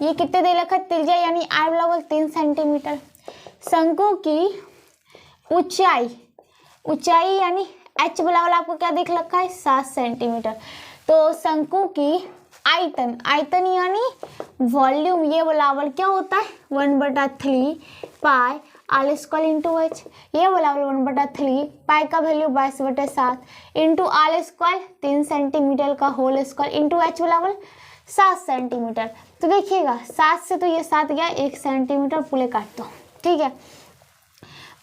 ये कितने दे रखा है त्रिज्या, यानी आर बराबर 3 सेंटीमीटर। शंकु की ऊंचाई यानी एच बराबर आपको क्या देख रखा है 7 सेंटीमीटर। तो शंकु की आयतन यानी वॉल्यूम, ये बराबर क्या होता है 1/3 pi are square into H, ये बराबर 1/3 पाई का value 22/7 into R square 3 centimetre का होल स्क्वायर इंटू एच बराबर 7 सेंटीमीटर। तो देखिएगा 7 से तो ये 7 गया, 1 सेंटीमीटर पूरे काट दो, ठीक है।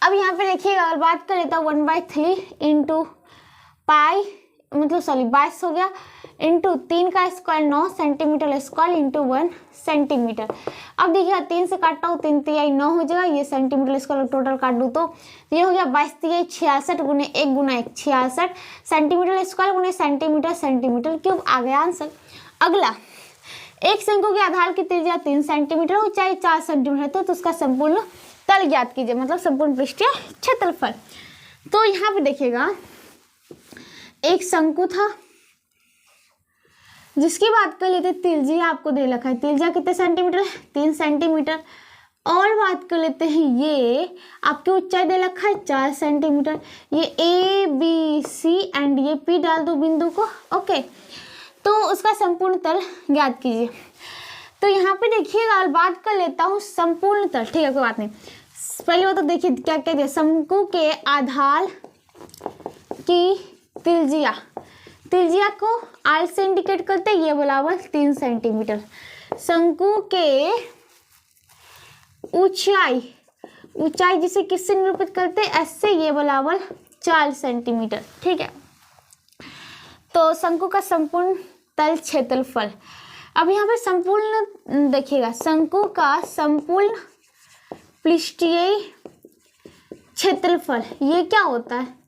अब यहाँ पे देखिएगा अगर बात कर लेता हूँ 1/3 इंटू पाई मतलब सॉरी 22 हो गया इंटू 3 का square 9 centimetre square into 1 centimetre. अब देखिए 3 से काटता हूँ 3 3 9 हो जाएगा, ये सेंटीमीटर स्क्वायर टोटल काट दूँ तो ये हो गया 22 3 66 गुने 1 गुना 1 66 सेंटीमीटर स्क्वायर गुने सेंटीमीटर क्यूब आ गया आंसर। अगला एक शंकु के आधार की त्रिज्या 3 सेंटीमीटर ऊंचाई 4 सेंटीमीटर तो उसका संपूर्ण तल ज्ञात कीजिए, मतलब संपूर्ण पृष्ठीय क्षेत्रफल। तो यहाँ पे देखिएगा एक शंकु था जिसकी बात कर लेते त्रिज्या आपको दे रखा है, त्रिज्या कितने सेंटीमीटर है 3 सेंटीमीटर। और बात कर लेते हैं ये आपकी ऊंचाई दे रखा है 4 सेंटीमीटर। ये ए बी सी एंड ये पी डाल दो बिंदु को, ओके। तो उसका संपूर्ण तल ज्ञात कीजिए। तो यहाँ पे देखिएगा और बात कर लेता हूँ संपूर्ण तल, ठीक है कोई बात नहीं। पहले बात तो देखिए क्या क्या दिया, शंकु के आधार की त्रिज्या को आर से इंडिकेट करते हैं, ये बराबर 3 सेंटीमीटर। शंकु के ऊंचाई जिसे किससे निरूपित करते हैं एस से, ये बराबर 4 सेंटीमीटर, ठीक है। तो शंकु का संपूर्ण तल क्षेत्रफल। अब यहाँ पे संपूर्ण देखिएगा शंकु का संपूर्ण पृष्ठीय क्षेत्रफल ये क्या होता है,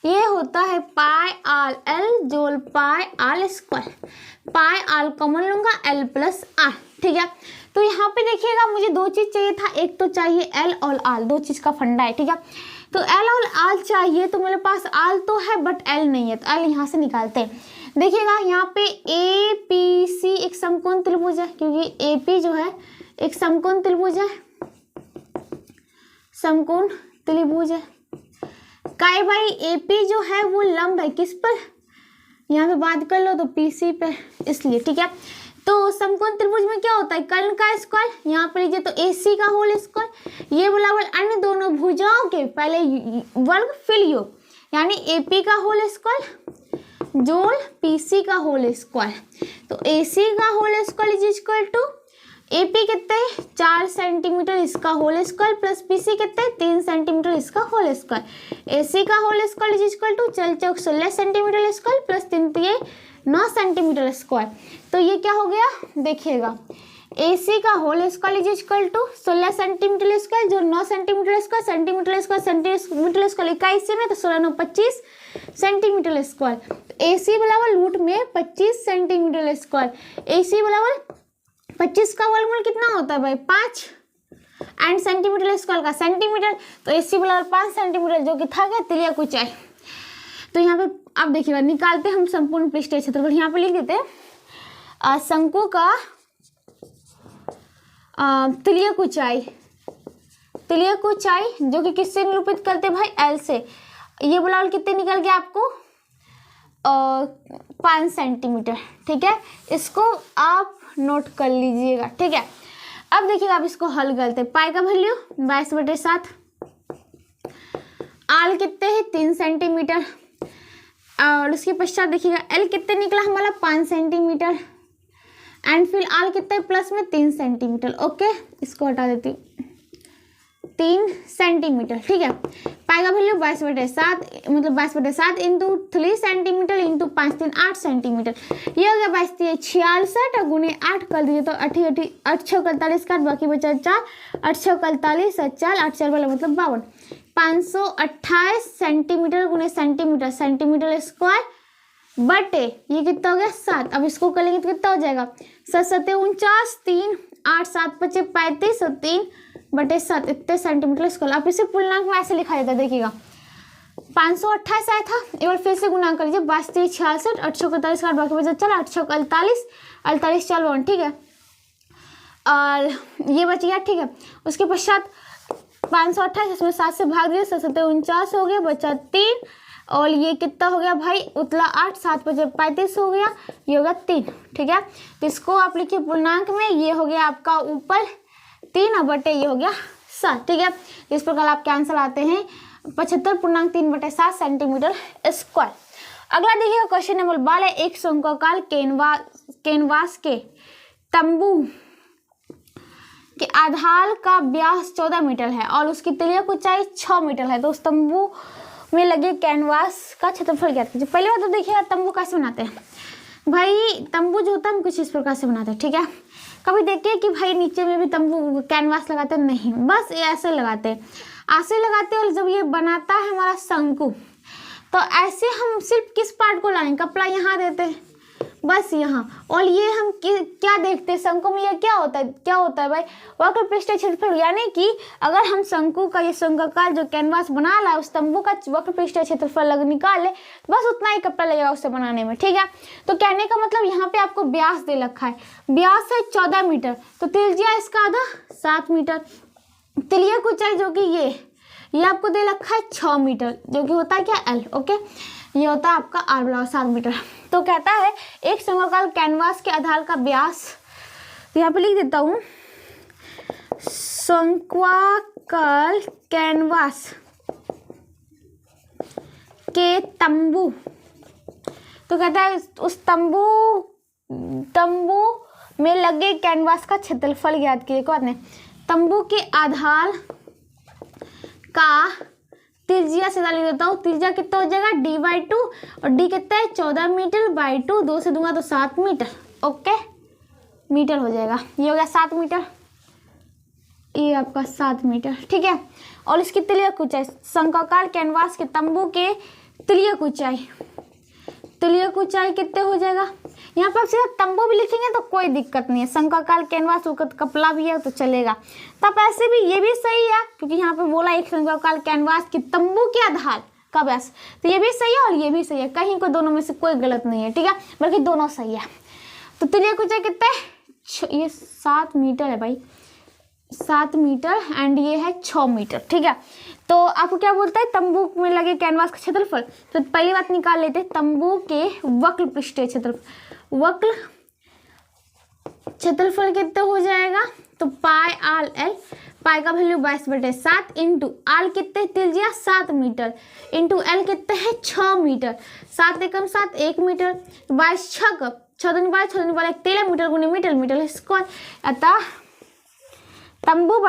ये होता है पाई आर एल जोल pi are square. Pi r common लूंगा एल प्लस आर, ठीक है। तो यहाँ पे देखिएगा मुझे 2 चीज चाहिए था, एक तो चाहिए एल और आर, 2 चीज का फंडा है, ठीक है। तो एल और आर चाहिए तो मेरे पास आर तो है बट एल नहीं है, तो एल यहाँ से निकालते हैं। देखिएगा यहाँ पे ए पी सी एक समकोण त्रिभुज है, क्योंकि ए पी जो है एक समकोण त्रिभुज है, समकोण त्रिभुज है। काय भाई एपी जो है वो लंब है किस पर, यहाँ पे बात कर लो तो पीसी पे, इसलिए ठीक है। तो समकोण त्रिभुज में क्या होता है कर्ण का स्क्वायर, यहाँ पर लीजिए तो एसी का होल स्क्वायर, ये बराबर अन्य दोनों भुजाओं के पहले वर्ग फिर योग, यानी एपी का होल स्क्वायर जोड़ पीसी का होल स्क्वायर। तो एसी का whole square is equal to AP कितने 4 सेंटीमीटर इसका होल स्क्वायर प्लस पीसी कितने 3 सेंटीमीटर इसका होल स्क्वायर। एसी का whole square is equal to चल चौक 16 centimetre square plus 3 3 9 centimetre square. तो ये क्या हो गया देखिएगा एसी का whole square is equal to 16 centimetre square जो 9 सेंटीमीटर स्क्वायर सेंटीमीटर स्क्वायर 21 में तो 16 9 25 सेंटीमीटर स्क्वायर। एसी बराबर रूट में 25 सेंटीमीटर स्क्वायर, एसी बराबर 25 का वर्गमूल कितना होता है भाई 5 एंड सेंटीमीटर स्क्वायर का सेंटीमीटर, तो एसी बराबर 5 सेंटीमीटर जो कि था क्या तिलिया ऊंचाई। तो यहाँ पे आप देखिएगा निकालते हम संपूर्ण पृष्ठीय क्षेत्रफल, यहाँ पे लिख देते हैं शंकु का तिलिया ऊंचाई जो कि किससे निरूपित करते भाई एल से, ये बराबर कितने निकल गया आपको 5 सेंटीमीटर, ठीक है। इसको आप नोट कर लीजिएगा, ठीक है। अब देखिएगा आप इसको हल करते हैं, पाई का वैल्यू 22/7, आर कितने हैं 3 सेंटीमीटर और उसके पश्चात देखिएगा एल कितने निकला हमारा 5 सेंटीमीटर एंड फिर आर कितने प्लस में 3 सेंटीमीटर, ओके। इसको हटा देती हूँ, 3 सेंटीमीटर। ठीक है, पाई का वैल्यू 22/7 मतलब 22/7 इंटू 3 सेंटीमीटर इंटू 5 3 8 सेंटीमीटर। ये हो गया 22 66 और गुने 8 कर दीजिए तो 8 6 41 का बाकी बचा 4 8 6 41 और 4 8 4 वाला मतलब 52 528 सेंटीमीटर गुने सेंटीमीटर सेंटीमीटर स्क्वायर बटे ये कितना हो गया 7। अब इसको करेंगे तो कितना हो जाएगा 7 7 49 3 8 7 5 35 और 3/7 इतने सेंटीमीटर स्क्वायर। अब इसे पूर्णांक में ऐसे लिखा जाता है, देखिएगा 528 आया था, एक बार फिर से गुणा कर लीजिए 22 66 8 6 41 का बाकी बचा 4 8 6 41 48 4 1। ठीक है, और ये बच गया। ठीक है, उसके पश्चात 528 इसमें 7 से भाग दिया 7 7 49 हो गया बचा 3 और ये कितना हो गया भाई उतला 8 7 5 35 हो गया, ये हो गया 3। ठीक है, तो इसको आप लिखिए पूर्णांक में, ये हो गया आपका ऊपर 3 और बटे ये हो गया 7। ठीक है, इस प्रकार आपके आंसर आते हैं 75.3/7 सेंटीमीटर स्क्वायर। अगला देखिएगा क्वेश्चन नंबर 12 एक शंक्वाकार कैनवास के तंबू के आधार का व्यास 14 मीटर है और उसकी तिर्यक ऊंचाई 6 मीटर है, तो उस तंबू में लगे कैनवास का क्षेत्रफल ज्ञात कीजिए। पहले बात तो देखिएगा तंबू कैसे बनाते हैं भाई। तंबू जो होता है हम कुछ इस प्रकार से बनाते हैं। ठीक है, कभी देखिए कि भाई नीचे में भी तंबू कैनवास लगाते हैं, नहीं, बस ये ऐसे लगाते हैं, ऐसे लगाते हैं। और जब ये बनाता है हमारा शंकु तो ऐसे हम सिर्फ किस पार्ट को लाएंगे, कपड़ा यहाँ देते हैं बस यहाँ, और ये हम क्या देखते हैं शंकु में ये क्या होता है भाई वक्र पृष्ठ क्षेत्रफल, यानी कि अगर हम शंकु का ये शंक्वाकार जो कैनवास बना ला उस तंबू का वक्र पृष्ठ क्षेत्रफल निकाल ले, बस उतना ही कपड़ा लगेगा उससे बनाने में। ठीक है, तो कहने का मतलब यहाँ पे आपको व्यास दे रखा है, व्यास है 14 मीटर, तो त्रिज्या इसका आधा 7 मीटर, तिर्यक ऊंचाई जो कि ये आपको दे रखा है 6 मीटर जो कि होता है क्या L। ओके, ये होता है आपका R बराबर 7 मीटर। तो कहता है एक शंक्वाकार कैनवास के आधार का व्यास, तो यहाँ पे लिख देता हूँ शंक्वाकार कैनवास के तंबू, तो कहता है उस तंबू में लगे कैनवास का क्षेत्रफल ज्ञात कीजिए। को आपने तंबू के आधार का त्रिज्या से लिख देता हूँ, त्रिज्या कितना हो जाएगा D/2 और D कितना है 14 मीटर बाई 2, 2 से दूंगा तो 7 मीटर। ओके, मीटर हो जाएगा, ये हो गया 7 मीटर, ये आपका 7 मीटर। ठीक है, और इसकी तिर्यक ऊंचाई शंक्वाकार कैनवास के तंबू के तिर्यक ऊंचाई कितने हो जाएगा, यहाँ पर सीधा तंबू भी लिखेंगे तो कोई दिक्कत नहीं है, शंक्वाकार कैनवास कपड़ा भी है तो चलेगा। तब ऐसे भी ये भी सही है क्योंकि यहाँ पे बोला एक शंक्वाकार कैनवास की तंबू के आधार का व्यास, तो ये भी सही है और ये भी सही है, कहीं को दोनों में से कोई गलत नहीं है। ठीक है, बल्कि दोनों सही है। तो तिर्यक ऊंचाई कितना है, ये 7 मीटर है भाई, 7 मीटर एंड ये है 6 मीटर। ठीक है, तो आपको क्या बोलता है तंबू में लगे कैनवास का क्षेत्रफल, तो पहली बात निकाल लेते हैं तंबू के वक्र पृष्ठीय क्षेत्रफल कितना हो जाएगा, तो पाई R L, पाई का वैल्यू 22/7 इंटू R कितने त्रिज्या 7 मीटर इंटू L कितने है 6 मीटर, 7 एकम 7 1 मीटर, 22 6 14 12 13 मीटर गुने मीटर मीटर स्क्वायर। अतः तंबू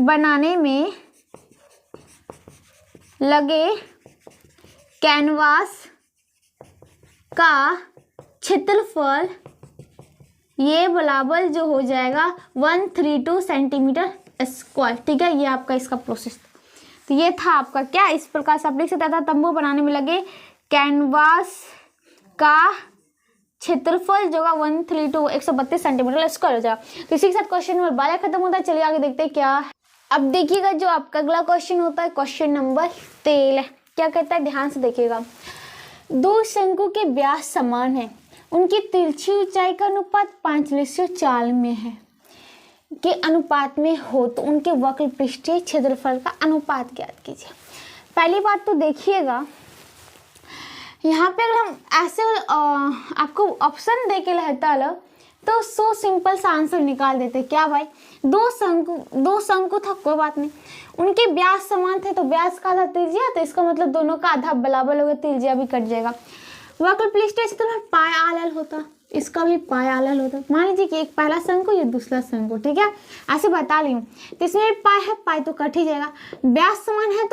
बनाने में लगे कैनवास का क्षेत्रफल ये बराबर जो हो जाएगा 132 सेंटीमीटर स्क्वायर। ठीक है, ये आपका इसका प्रोसेस। तो ये था आपका क्या, इस प्रकार से आप लिख सकते था तंबू बनाने में लगे कैनवास का क्षेत्रफल जो होगा 132 सेंटीमीटर स्क्वायर हो जाएगा। तो इसी के साथ क्वेश्चन नंबर 12 खत्म होता है। चलिए आगे देखते हैं क्या। अब देखिएगा जो आपका अगला क्वेश्चन होता है क्वेश्चन नंबर 13, क्या कहता है ध्यान से देखिएगा। दो शंकु के व्यास समान है, उनकी तिरछी ऊंचाई का अनुपात 5:4 में है के अनुपात में हो तो उनके वक्र पृष्ठीय क्षेत्रफल का अनुपात ज्ञात कीजिए। पहली बात तो देखिएगा यहाँ पे अगर हम ऐसे आपको ऑप्शन दे के रहता अलग तो सो सिंपल सा आंसर निकाल देते। क्या भाई, दो शंकु था, कोई बात नहीं, उनके व्यास समान थे तो व्यास का आधा त्रिज्या, तो इसका मतलब दोनों का आधा बराबर होगा, त्रिज्या भी कट जाएगा। वक्र पृष्ठीय क्षेत्रफल पाई R L होता, इसका भी पाई आल एल होता है। मान लीजिए कि एक पहला शंकु ये दूसरा शंकु, ठीक है, ऐसे बता रही हूँ। तो इसमें भी पाई है, पाई तो कट ही जाएगा। व्यास समान है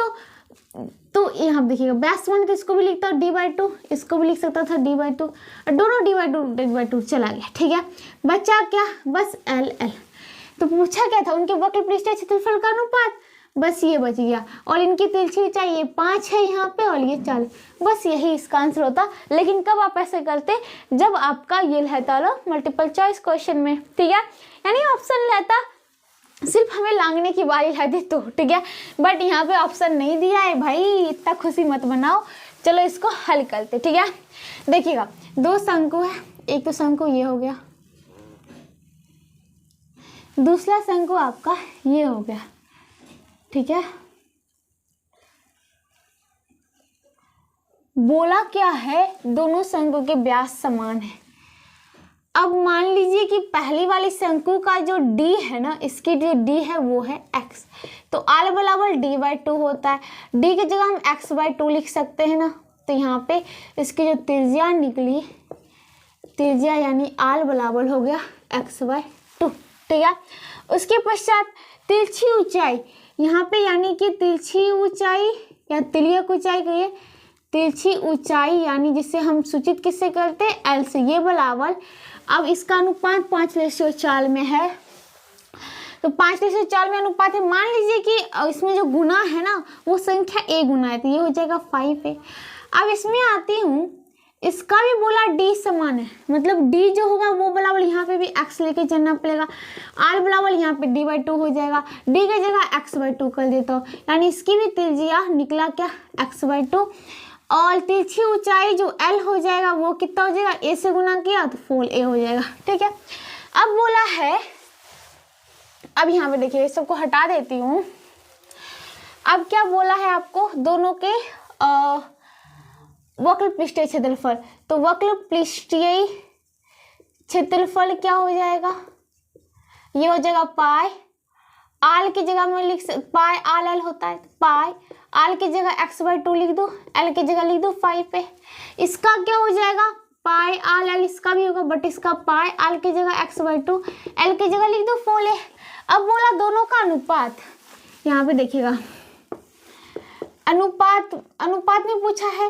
तो यहाँ देखिएगा व्यास समान है तो इसको भी लिखता हूँ d/2, इसको भी लिख सकता था d/2, और दोनों d/2 चला गया, ठीक है। बचा क्या, बस एल एल। तो पूछा क्या था, उनके वक्र पृष्ठीय क्षेत्रफल का अनुपात, बस ये बच गया। और इनकी तिरछी ऊंचाई ये 5 है यहाँ पे और ये 4, बस यही इसका आंसर होता। लेकिन कब आप ऐसे करते, जब आपका ये रहता लो मल्टीपल चॉइस क्वेश्चन में, ठीक है, यानी ऑप्शन रहता, सिर्फ हमें लांगने की बारी रहती तो, ठीक है। बट यहाँ पे ऑप्शन नहीं दिया है भाई, इतना खुशी मत बनाओ। चलो इसको हल करते, ठीक है। देखिएगा 2 शंकु है, एक तो शंकु ये हो गया, दूसरा शंकु आपका ये हो गया, ठीक है। बोला क्या है, दोनों शंकु के व्यास समान है। अब मान लीजिए कि पहली वाली शंकु का जो d है ना, इसकी जो d है वो है x, तो आल बराबर d/2 होता है। d की जगह हम x/2 लिख सकते हैं ना, तो यहाँ पे इसकी जो त्रिज्या निकली, त्रिज्या यानी आल बराबर हो गया x/2, ठीक है। उसके पश्चात तिरछी ऊंचाई, यहाँ पे यानी कि तिरछी ऊंचाई या तिर्यक ऊंचाई कहिए, तिरछी ऊंचाई यानी जिसे हम सूचित किससे करते हैं, एल से, ये बराबर। अब इसका अनुपात 5:4 में है, तो 5:4 में अनुपात है। मान लीजिए कि इसमें जो गुना है ना वो संख्या a गुना है, तो ये हो जाएगा 5 है। अब इसमें आती हूँ, इसका भी बोला d समान है, मतलब d जो होगा वो बराबर यहाँ पे भी x लेके चलना पड़ेगा, r बराबर यहाँ पे d/2 हो जाएगा, d की जगह x/2 कर देता हूँ, यानी इसकी भी त्रिज्या निकला क्या, x/2। और तिरछी ऊंचाई जो l हो जाएगा वो कितना हो जाएगा, a से गुना किया तो 4a हो जाएगा, ठीक है। अब बोला है, अब यहाँ पे देखिए इस सबको हटा देती हूँ। अब क्या बोला है आपको, दोनों के वक्र पृष्ठीय क्षेत्रफल, तो वक्र पृष्ठीय क्षेत्रफल क्या हो जाएगा, ये हो जाएगा पाई, आल की जगह में लिख पाई आल एल होता है, पाई आल की जगह x/2 लिख दो, एल की जगह लिख दो 5 पे। इसका क्या हो जाएगा, पाई आल एल, इसका भी होगा, बट इसका पाई आल की जगह x/2, एल की जगह लिख दो 4a। अब बोला दोनों का अनुपात, यहाँ पे देखिएगा अनुपात में पूछा है,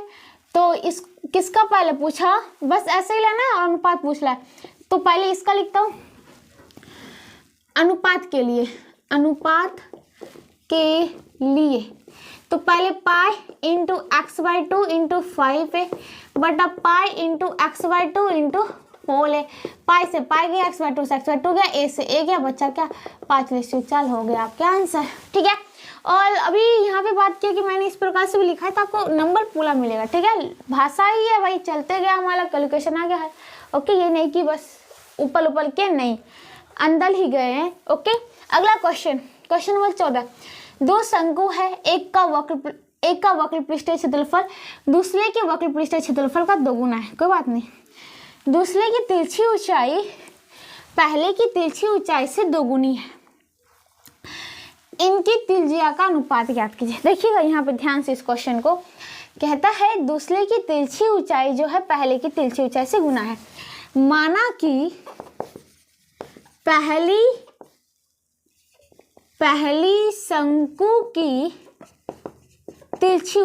तो इस किसका पहले पूछा, बस ऐसे ही लेना है, अनुपात पूछ रहा है, तो पहले इसका लिखता हूँ अनुपात के लिए, अनुपात के लिए, तो पहले पाई इंटू x/2 इंटू 5 है, बटा पाई इंटू x/2 इंटू 4 है। पाई से पाई गया, x/2 से x/2 गया, a से a गया, बच्चा क्या 5:4 हो गया आपका आंसर, ठीक है। और अभी यहाँ पे बात किया कि मैंने इस प्रकार से भी लिखा है तो आपको नंबर पूरा मिलेगा, ठीक है। भाषा ही है भाई, चलते गया हमारा कैलकुलेशन आ गया है, ओके। ये नहीं कि बस ऊपर के नहीं, अंदर ही गए हैं, ओके। अगला क्वेश्चन नंबर 14। 2 शंकु है, एक का वक्र पृष्ठीय क्षेत्रफल दूसरे के वक्र पृष्ठीय क्षेत्रफल का 2 गुना है, कोई बात नहीं। दूसरे की तिरछी ऊंचाई पहले की तिरछी ऊंचाई से 2 गुनी है, इनकी त्रिज्या का अनुपात ज्ञात कीजिए। देखिएगा यहाँ पे ध्यान से इस क्वेश्चन को, कहता है दूसरे की तिरछी ऊंचाई जो है पहले की तिरछी ऊंचाई से गुना है। माना कि पहली शंकु की तिरछी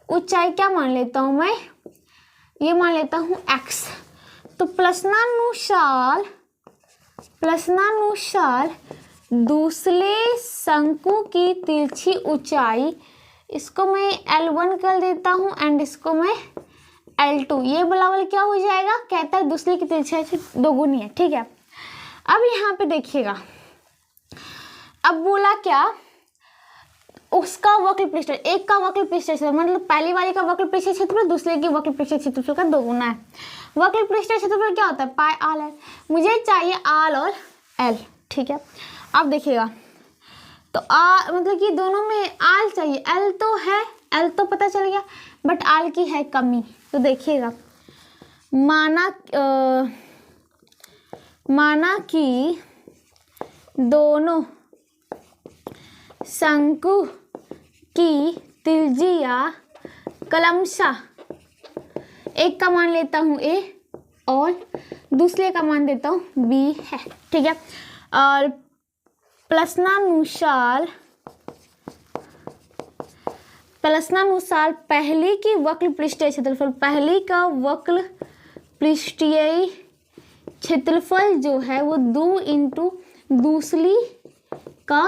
ऊंचाई क्या मान लेता हूं मैं, ये मान लेता हूं x। तो प्रश्नानुसार दूसरे शंकु की तिरछी ऊंचाई, इसको मैं L1 कर देता हूं एंड इसको मैं L2, ये बराबर क्या हो जाएगा, कहता है दूसरे की तिरछी 2 गुनी है, ठीक है। अब यहाँ पे देखिएगा, अब बोला क्या, उसका वक्र पृष्ठ, एक का वक्र पृष्ठ क्षेत्रफल, मतलब पहली वाली का वक्र पृष्ठ क्षेत्रफल दूसरे के वक्र पृष्ठ क्षेत्रफल का 2 गुना है। वक्र पृष्ठ क्षेत्रफल क्या होता है, पाई आल एल, मुझे चाहिए आल और एल, ठीक है। अब देखिएगा, तो मतलब कि दोनों में आल चाहिए, एल तो है, एल तो पता चल गया, बट आल की है कमी। तो देखिएगा, माना कि दोनों शंकु की त्रिज्या क्रमशः एक का मान लेता हूँ a और दूसरे का मान देता हूँ b है, ठीक है। और प्रश्नानुसार पहली की वक्र पृष्ठीय क्षेत्रफल, पहली का वक्र पृष्ठीय क्षेत्रफल जो है वो 2 इंटू दूसरी का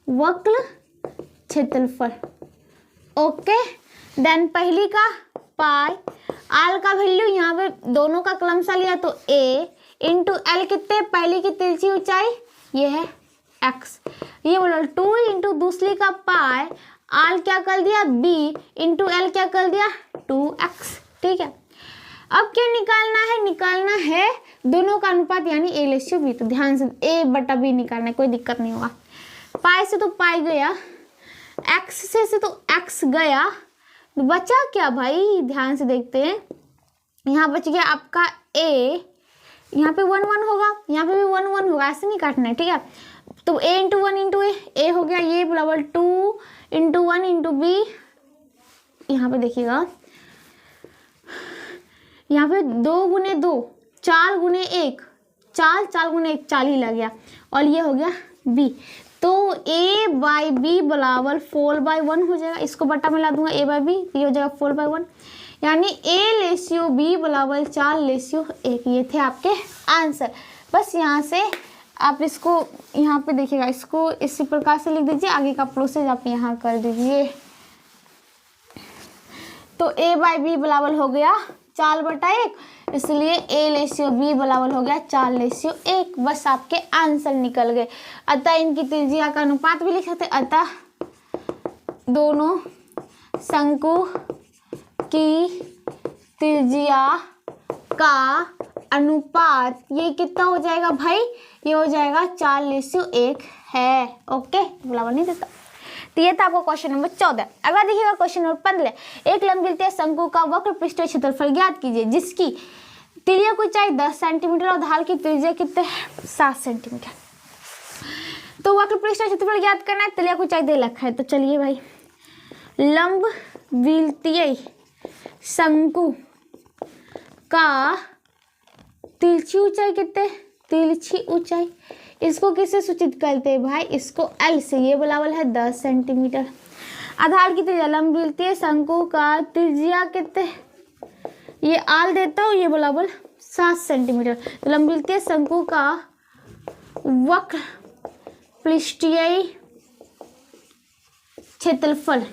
वक्र क्षेत्रफल, ओके। देन पहली का पाई, आल का वैल्यू यहाँ पे दोनों का क्रमशः लिया तो a इंटू एल कितने, पहली की तिरछी ऊंचाई ये है x, ये बोलो 2 इंटू दूसरी का पाई, आल क्या कर दिया b इंटू एल क्या कर दिया 2x, ठीक है। अब क्या निकालना है दोनों का अनुपात यानी a/b। तो ध्यान से a/b निकालना है, कोई दिक्कत नहीं होगा। पाई से तो पाई गया, x से तो x गया, तो बचा क्या भाई, ध्यान से देखते हैं। यहाँ बच गया आपका a, यहाँ पे 1 1 होगा, यहाँ पे भी 1 1 होगा, ऐसे नहीं काटना है, ठीक है। तो a इंटू 1 इंटू a हो गया, ये बराबर 2 इंटू 1 इंटू b। यहाँ पे देखिएगा, यहाँ पे 2 गुने 2 4 गुने 1 4 गुने 1 4 ही लग गया, और ये हो गया b। तो a बाई बी बराबर 4/1 हो जाएगा, इसको बट्टा मिला दूंगा a बाई बी, ये हो जाएगा 4/1, यानी a/b बराबर 4/1। ये थे आपके आंसर। बस यहाँ से आप इसको यहाँ पे देखिएगा, इसको इसी प्रकार से लिख दीजिए, आगे का प्रोसेस आप यहाँ कर दीजिए। तो a बाई बी बराबर हो गया 4/1, इसलिए a/b बराबर हो गया 4/1। बस आपके आंसर निकल गए। अतः इनकी त्रिज्या का अनुपात भी लिख सकते, अतः दोनों शंकु की त्रिज्या का अनुपात ये कितना हो जाएगा भाई, ये हो जाएगा 4/1 है, ओके। बराबर नहीं देता। तो ये था आपको क्वेश्चन नंबर 14। अगर देखिएगा क्वेश्चन नंबर 15, एक लंबवृत्तीय शंकु का वक्र पृष्ठीय क्षेत्रफल ज्ञात कीजिए जिसकी तिर्यक ऊंचाई 10 सेंटीमीटर और ढाल की त्रिज्या कितने 7 सेंटीमीटर। तो वक्र पृष्ठीय क्षेत्रफल ज्ञात करना है, तिर्यक ऊंचाई दे रखा है। तो चलिए भाई, लंबवृत्तीय शंकु का तिरछी ऊंचाई कितने, तिरछी ऊंचाई इसको किससे सूचित करते हैं भाई, इसको L से, ये बराबर है 10 सेंटीमीटर। आधार की त्रिज्या, लंबवृत्तीय शंकु का त्रिज्या कितने, ये आल देता हूँ, ये बराबर 7 सेंटीमीटर। तो लंबवृत्तीय शंकु का वक्र पृष्ठीय क्षेत्रफल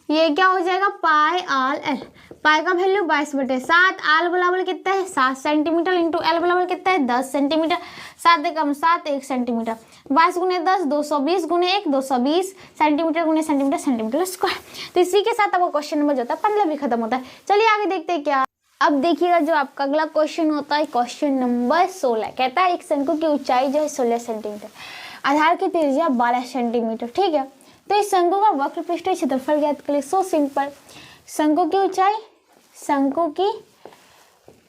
ये क्या हो जाएगा, पाई आल एल। पाई का वैल्यू 22/7, आल बराबर कितना है 7 सेंटीमीटर इंटू एल बराबर कितना है 10 सेंटीमीटर। 7 एकम 7 1 सेंटीमीटर, 22 गुने 10 220 गुने 1 220 सेंटीमीटर गुने सेंटीमीटर सेंटीमीटर स्क्वायर। तो इसी के साथ आपका क्वेश्चन नंबर जो होता है 15 भी खत्म होता है। चलिए आगे देखते हैं क्या। अब देखिएगा जो आपका अगला क्वेश्चन होता है क्वेश्चन नंबर 16। कहता है एक शंकु की ऊंचाई जो है 16 सेंटीमीटर, आधार की त्रिज्या 12 सेंटीमीटर, ठीक है। तो इस शंकु का वक्र पृष्ठीय क्षेत्रफल ज्ञात करें। सो सिंपल, शंकु की ऊंचाई, शंकु की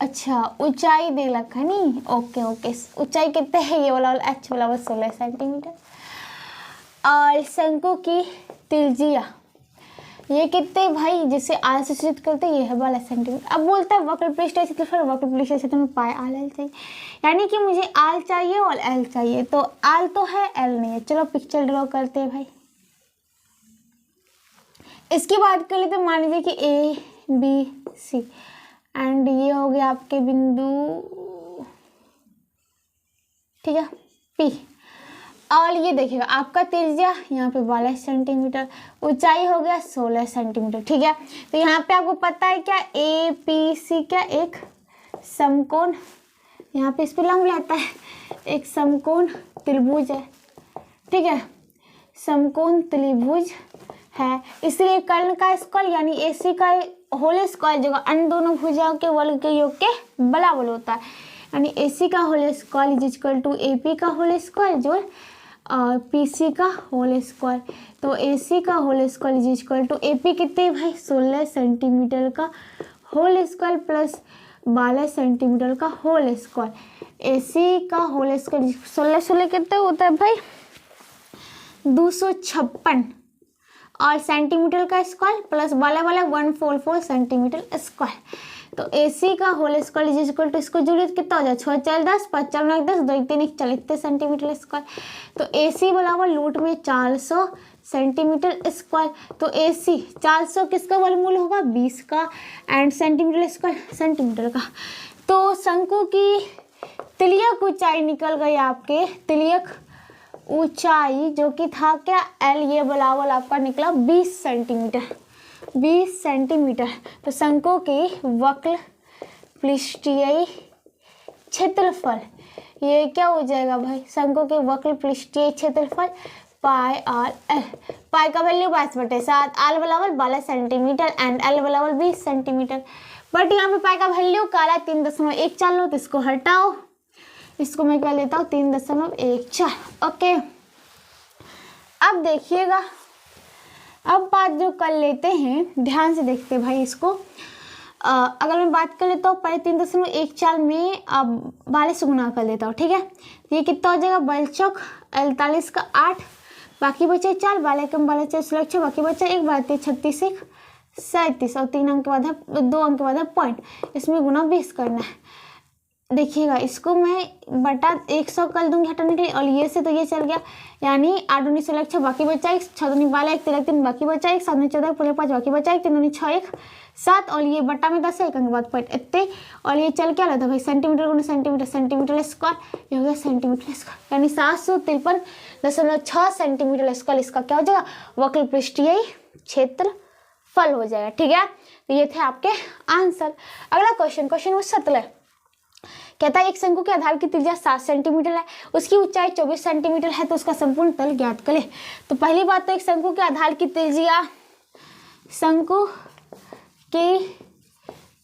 अच्छा ऊंचाई दे रखा है नहीं, ओके ओके। ऊंचाई कितने है, ये वाला h बराबर 16 सेंटीमीटर, और शंकु की त्रिज्या ये कितने भाई, जिसे आल से सूचित करते हैं, ये है 12 सेंटीमीटर। अब बोलता है वक्र पृष्ठीय क्षेत्रफल, वक्र पृष्ठीय क्षेत्रफल पाई आल एल चाहिए, यानी कि मुझे आल चाहिए और एल चाहिए। तो आल तो है, एल नहीं है। चलो पिक्चर ड्रॉ करते हैं भाई। इसकी बात कर लेते, मान लीजिए कि ए बी सी एंड ये हो गया आपके बिंदु, ठीक है, पी। और ये देखिएगा आपका त्रिज्या यहाँ पे 12 सेंटीमीटर, ऊंचाई हो गया 16 सेंटीमीटर, ठीक है। तो यहाँ पे आपको पता है क्या, ए पी सी क्या एक समकोण, यहाँ पे इस पे लंब रहता है, एक समकोण त्रिभुज है, ठीक है, समकोण त्रिभुज है। इसलिए कर्ण का स्क्वायर यानी AC का होल स्क्वायर जो अन्य दोनों भुजाओं के वर्ग के योग के बराबर होता है, यानी AC का whole square is equal to AP का होल स्क्वायर जो और PC का होल स्क्वायर। तो AC का whole square is equal to AP कितने भाई 16 सेंटीमीटर का होल स्क्वायर प्लस 12 सेंटीमीटर का होल स्क्वायर। AC का होल स्क्वायर 16 कितने होता है भाई 256, और सेंटीमीटर का स्क्वायर प्लस वाला वाला 144 सेंटीमीटर स्क्वायर। तो AC का whole square is equal to, इसको जोड़िए तो कितना हो जाए 6 4 10 5 4 9 10 2 3 1 40 सेंटीमीटर स्क्वायर। तो AC बराबर रूट में 400 सेंटीमीटर स्क्वायर। तो AC 400 किसका वर्गमूल होगा 20 का एंड सेंटीमीटर स्क्वायर सेंटीमीटर का। तो शंकु की तिर्यक ऊंचाई निकल गई आपके, तिर्यक ऊंचाई जो कि था क्या L, ये बराबर आपका निकला 20 सेंटीमीटर, 20 सेंटीमीटर। तो शंकु की वक्र पृष्ठीय क्षेत्रफल ये क्या हो जाएगा भाई, शंकु के वक्र पृष्ठीय क्षेत्रफल पाई आर एल। पाई का वैल्यू 22/7, आर बराबर 12 सेंटीमीटर एंड एल बराबर 20 सेंटीमीटर। बट यहाँ पे पाई का वैल्यू काला 3.14 लो, तो इसको हटाओ, इसको मैं क्या लेता हूँ 3.14। ओके, अब देखिएगा, अब बात जो कर लेते हैं, ध्यान से देखते हैं भाई इसको। अगर मैं बात कर लेता हूँ पहले 3.14 में अब 12 से गुना कर लेता हूँ, ठीक है। ये कितना हो जाएगा 12 चौक 48 का 8, बाकी बचे 4, 12 कम 12 4 16, बाकी बचा 1, 12 36 1 37 और 3 अंक के बाद है 2 अंक के बाद है पॉइंट, इसमें गुना 20 करना है। देखिएगा इसको मैं बटा 100 कर दूंगी हटाने के लिए, और ये से तो ये चल गया, यानी 8 19 16 बाकी बचा 1, 6 2 12 1 13 3 बाकी बचा 1, 7 9 14 पूरे 5 बाकी बचा 1, 3 2 6 1 7 और ये बटा में 10 है 1 अंक के बाद पॉइंट इतने, और ये चल क्या रहता है भाई सेंटीमीटर गुना सेंटीमीटर, सेंटीमीटर स्क्वायर, ये हो गया सेंटीमीटर स्क्वायर, यानी 753.6 सेंटीमीटर स्क्वायर इसका क्या हो जाएगा वक्र पृष्ठीय क्षेत्रफल हो जाएगा। ठीक है, तो ये थे आपके आंसर। अगला क्वेश्चन, क्वेश्चन नंबर 17 कहता है एक शंकु के आधार की त्रिज्या 7 सेंटीमीटर है, उसकी ऊंचाई 24 सेंटीमीटर है, तो उसका संपूर्ण तल ज्ञात करें। तो पहली बात तो एक शंकु के आधार की त्रिज्या, शंकु की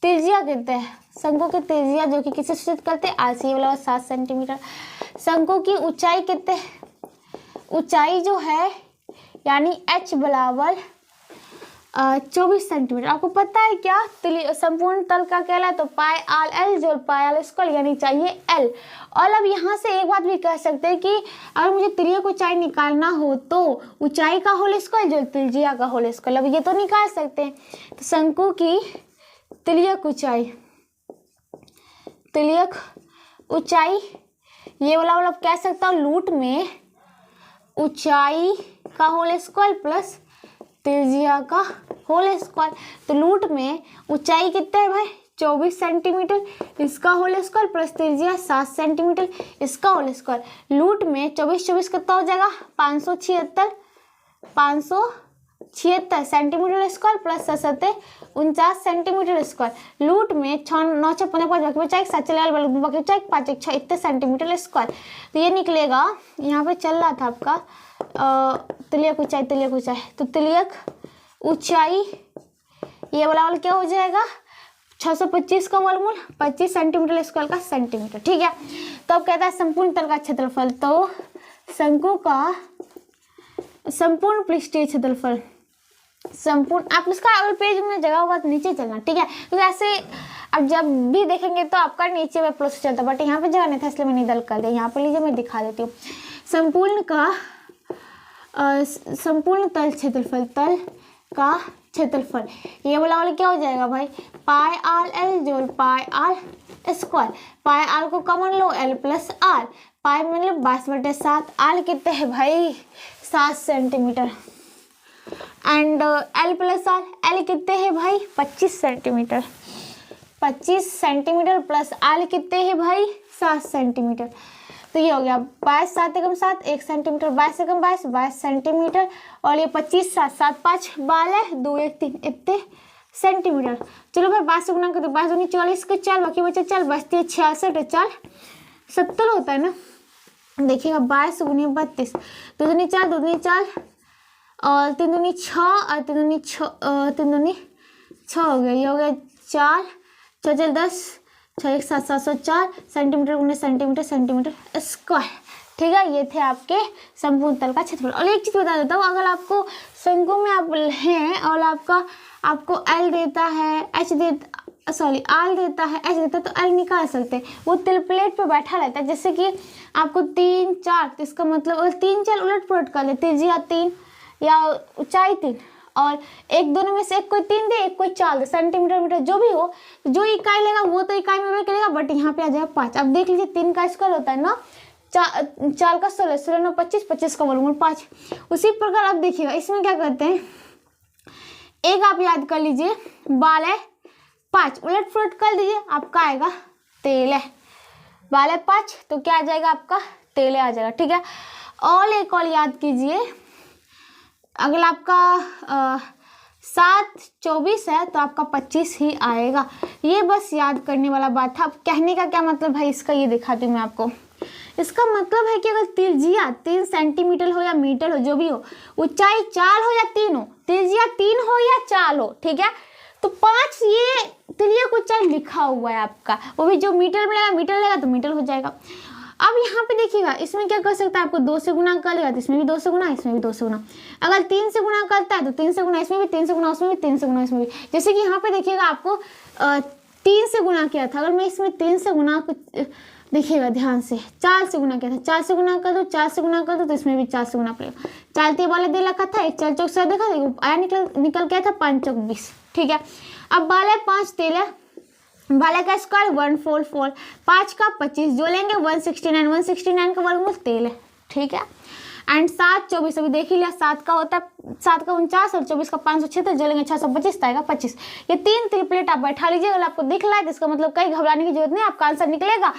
त्रिज्या कहते हैं, शंकु की त्रिज्या जो कि किसे सूचित करते हैं RC वाला 7 सेंटीमीटर। शंकु की ऊंचाई कितने, ऊंचाई जो है यानी H बराबर 24 सेंटीमीटर। आपको पता है क्या संपूर्ण तल का कहला, तो पाई आर एल जोड़ पाई आर स्क्वायर यानी चाहिए एल। और अब यहाँ से एक बात भी कह सकते हैं कि अगर मुझे त्रिज्या की ऊंचाई निकालना हो तो ऊंचाई का होल स्क्वायर जो त्रिज्या का होल स्क्वायर, अब ये तो निकाल सकते हैं। तो शंकु की त्रिज्यक ऊंचाई, त्रिज्यक ऊंचाई ये वाला मतलब कह सकता हूँ रूट में ऊंचाई का होल स्क्वायर प्लस त्रिज्या का होल स्क्वायर। तो रूट में ऊंचाई कितना है भाई 24 सेंटीमीटर, इसका होल स्क्वायर प्लस त्रिज्या 7 सेंटीमीटर, इसका होल स्क्वायर। रूट में 24 24 कितना हो जाएगा 576 centimetre square plus 49 centimetre square. Root में 6 9 6 15 5 बाकी बचा 7 चले बाकी बचा 5 1 6 इतने सेंटीमीटर स्क्वायर। तो ये निकलेगा, यहाँ पे चल रहा था आपका त्रिज्यक ऊंचाई, त्रिज्यक ऊंचाई, तो त्रिज्यक ऊंचाई ये वाला क्या हो जाएगा 625 का वर्गमूल 25 सेंटीमीटर स्क्वायर का सेंटीमीटर। ठीक है, तो अब कहता है संपूर्ण तल का क्षेत्रफल, तो शंकु का संपूर्ण पृष्ठीय क्षेत्रफल, संपूर्ण, आप इसका अगर पेज में जगह होगा तो नीचे चलना, ठीक है, तो ऐसे अब जब भी देखेंगे तो आपका नीचे में प्लस चलता, बट यहाँ पे जगह नहीं था इसलिए मैंने दल कर दिया। यहाँ पे लीजिए मैं दिखा देती हूँ संपूर्ण का संपूर्ण तल क्षेत्रफल, तल का क्षेत्रफल ये वाला क्या हो जाएगा भाई पाई आर एल जोड़ pi are square, pi r को कॉमन लो एल प्लस आर, पाई मतलब 22/7, आर कितने है भाई 7 centimetre and l plus r, l कितने है भाई 25 सेंटीमीटर, 25 सेंटीमीटर प्लस आर कितने है भाई 7 सेंटीमीटर। तो ये हो गया 22 7 एकम 7 1 सेंटीमीटर, 22 एकम 22 22 सेंटीमीटर, और ये 25 7 7 5 12 2 1 3 इतने सेंटीमीटर। चलो भाई 22 से गुना करते 22 दूनी 44 के 4 बाकी बचे 4 बचती है 66 4 70 होता है ना। देखिएगा 22 गुनी 32 2 दूनी 4 2 दूनी 4 और 3 दूनी 6 और 3 दूनी 6 हो गया, ये हो गया 4 4 10 6 1 7 704 सेंटीमीटर गुने सेंटीमीटर सेंटीमीटर स्क्वायर। ठीक है, ये थे आपके संपूर्ण तल का क्षेत्रफल। और एक चीज़ बता देता हूँ, अगर आपको शंकु में आप हैं और आपको एल देता है एच देता सॉरी आर देता है एच देता है तो एल निकाल सकते हैं, वो तिल प्लेट पे बैठा रहता है। जैसे कि आपको 3 4 तो इसका मतलब अगर 3 4 उलट पुलट कर ले त्रिज्या 3 या ऊंचाई 3 और एक दोनों में से एक कोई 3 दे, एक कोई 4 दे, सेंटीमीटर मीटर जो भी हो, जो इकाई लेगा वो तो इकाई में करेगा, बट यहाँ पे आ जाएगा 5। अब देख लीजिए 3 का स्क्वायर होता है 9, 4 का 16, 16 9 25, 25 का वर्गमूल 5। उसी प्रकार अब देखिएगा इसमें क्या करते हैं, एक आप याद कर लीजिए, बाल है 5, उलट पुलट कर दीजिए, आपका आएगा तेल है, बाल है 5 तो क्या आ जाएगा आपका तेल आ जाएगा, ठीक है। और एक और याद कीजिए, अगर आपका 7 24 है तो आपका 25 ही आएगा। ये बस याद करने वाला बात था। अब कहने का क्या मतलब है इसका, ये दिखाती हूँ मैं आपको। इसका मतलब है कि अगर त्रिज्या 3 सेंटीमीटर हो या मीटर हो, जो भी हो, ऊंचाई 4 हो या 3 हो, त्रिज्या 3 हो या 4 हो, ठीक है, तो 5 ये त्रिज्या को ऊंचाई लिखा हुआ है आपका, वो भी जो मीटर में लेगा, मीटर लेगा तो मीटर हो जाएगा। अब यहाँ पे देखिएगा इसमें क्या कर सकता है, आपको 2 से गुना कर लेगा तो इसमें भी 2 से गुना, इसमें भी 2 से गुना, अगर 3 से गुना करता है तो 3 से गुना, इसमें भी 3 से गुना, उसमें भी 3 से गुना, इसमें भी। जैसे कि यहाँ पे देखिएगा आपको 3 से गुना किया था, अगर मैं इसमें 3 से गुना देखिएगा ध्यान से, 4 से गुना किया था, 4 से गुना कर दो, 4 से गुना कर दो तो इसमें भी 4 से गुना पड़ेगा। 4 3 वाला दे रखा था, एक 4 चौक से देखा आया निकल गया था 5 चौक 20, ठीक है। अब बाल है 5 तेल है, बाले का स्क्वायर 144, 5 का 25 जो लेंगे 169, 169 का वर्गमूल तेल है, ठीक है। एंड 7 24 अभी देख ही लिया, 7 का होता है 7 का 49 और 24 का 576, जो लेंगे 625 आएगा 25। ये 3 ट्रिपलेट आप बैठा लीजिए, अगर आपको दिख रहा है तो इसका मतलब कहीं घबराने की जरूरत नहीं, आपका आंसर निकलेगा।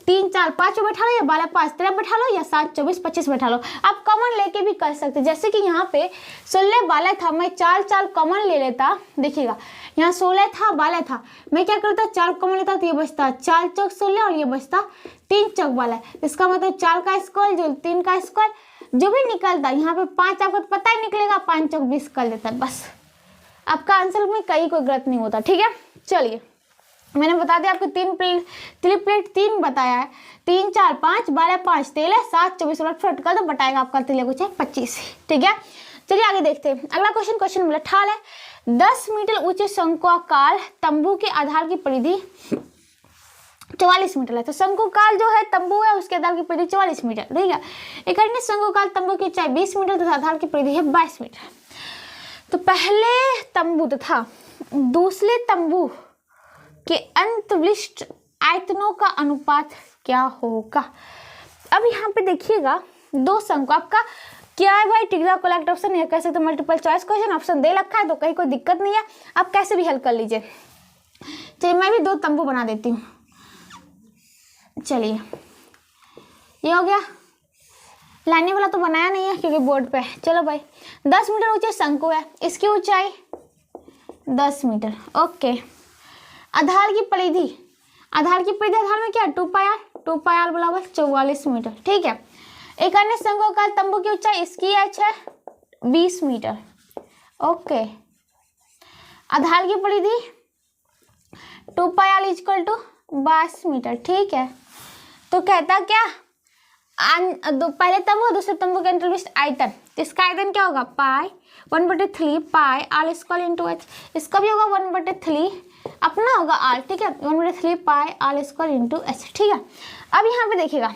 3 4 5 बैठा लो, या बाला 5 13 बैठा लो, या 7 24 25 बैठा लो। आप कॉमन लेके भी कर सकते, जैसे कि यहाँ पे 16 बाला था, मैं 4 4 कॉमन ले लेता, देखिएगा यहाँ 16 था बाला था, मैं क्या करता 4 कॉमन लेता तो ये बचता 4 चौक 16 और ये बचता 3 चौक बाला। इसका मतलब 4 का स्क्वायर जो 3 का स्क्वायर जो भी निकलता, यहाँ पे 5 आपको पता ही निकलेगा, 5 चौक 20 कर लेता है, बस आपका आंसर में कहीं कोई गलत नहीं होता, ठीक है। चलिए मैंने बता दिया आपको ट्रिपलेट 3 बताया है, 3 4 5 12 5 13 7 24 उलट कर दो, बताएगा आपका तेल कुछ है 25, ठीक है। चलिए आगे देखते हैं अगला क्वेश्चन बोला ठाल है 10 मीटर ऊंचे शंकुआकार तंबू के आधार की परिधि 44 मीटर है। तो शंकुकाल जो है तंबू है, उसके आधार की परिधि 44 मीटर, ठीक है। एक अन्य शंकुकाल तंबू की ऊंचाई 20 मीटर तथा आधार की परिधि है 22 मीटर। तो पहले तंबू तथा दूसरे तंबू के अंतविशिष्ट आयतनों का अनुपात क्या होगा। अब यहाँ पे देखिएगा 2 शंकु, आपका क्या है भाई, टिक द करेक्ट ऑप्शन, या कह सकते मल्टीपल चॉइस क्वेश्चन, ऑप्शन दे रखा है तो कहीं कोई दिक्कत नहीं है, आप कैसे भी हल कर लीजिए। चलिए मैं भी 2 तंबू बना देती हूँ। चलिए ये हो गया, लाने वाला तो बनाया नहीं है क्योंकि बोर्ड पे है। चलो भाई 10 मीटर ऊंचे शंकु है, इसकी ऊंचाई 10 मीटर, ओके। आधार की परिधि आधार में क्या 2 पाई आर बराबर 44 मीटर, ठीक है। एक अन्य शंकुआकार तंबू की ऊंचाई इसकी है 20 मीटर, ओके। आधार की परिधि 2 पाई आर इक्वल टू 22 मीटर, ठीक है। तो कहता क्या, पहले तंबू दूसरे तंबू के अंतर्विशिष्ट आयतन, इसका आयतन क्या होगा पाई 1/3 pi are square into H, इसका भी होगा 1/3 अपना होगा आर, ठीक है, 1/3 pi are square into H, ठीक है। अब यहाँ पे देखिएगा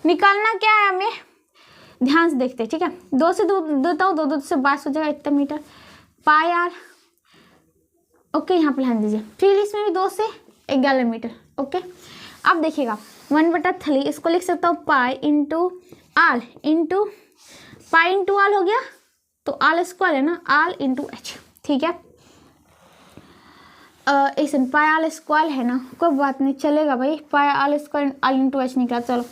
निकालना क्या है हमें, ध्यान से देखते हैं, ठीक है। 2 से 2 देता हूँ, 2 से 22 हो जाएगा इतना मीटर पाई आर, ओके। यहाँ पे ध्यान दीजिए, फिर इसमें भी 2 से 11 मीटर, ओके। अब देखिएगा 1/3 इसको लिख सकता हूँ pi into R into pi into R हो गया, तो आर स्क्वायर है ना, आर इंटू एच, ठीक है। ऐसे पाई आर स्क्वायर है ना, कोई बात नहीं चलेगा भाई, pi are square r into h निकला, चलो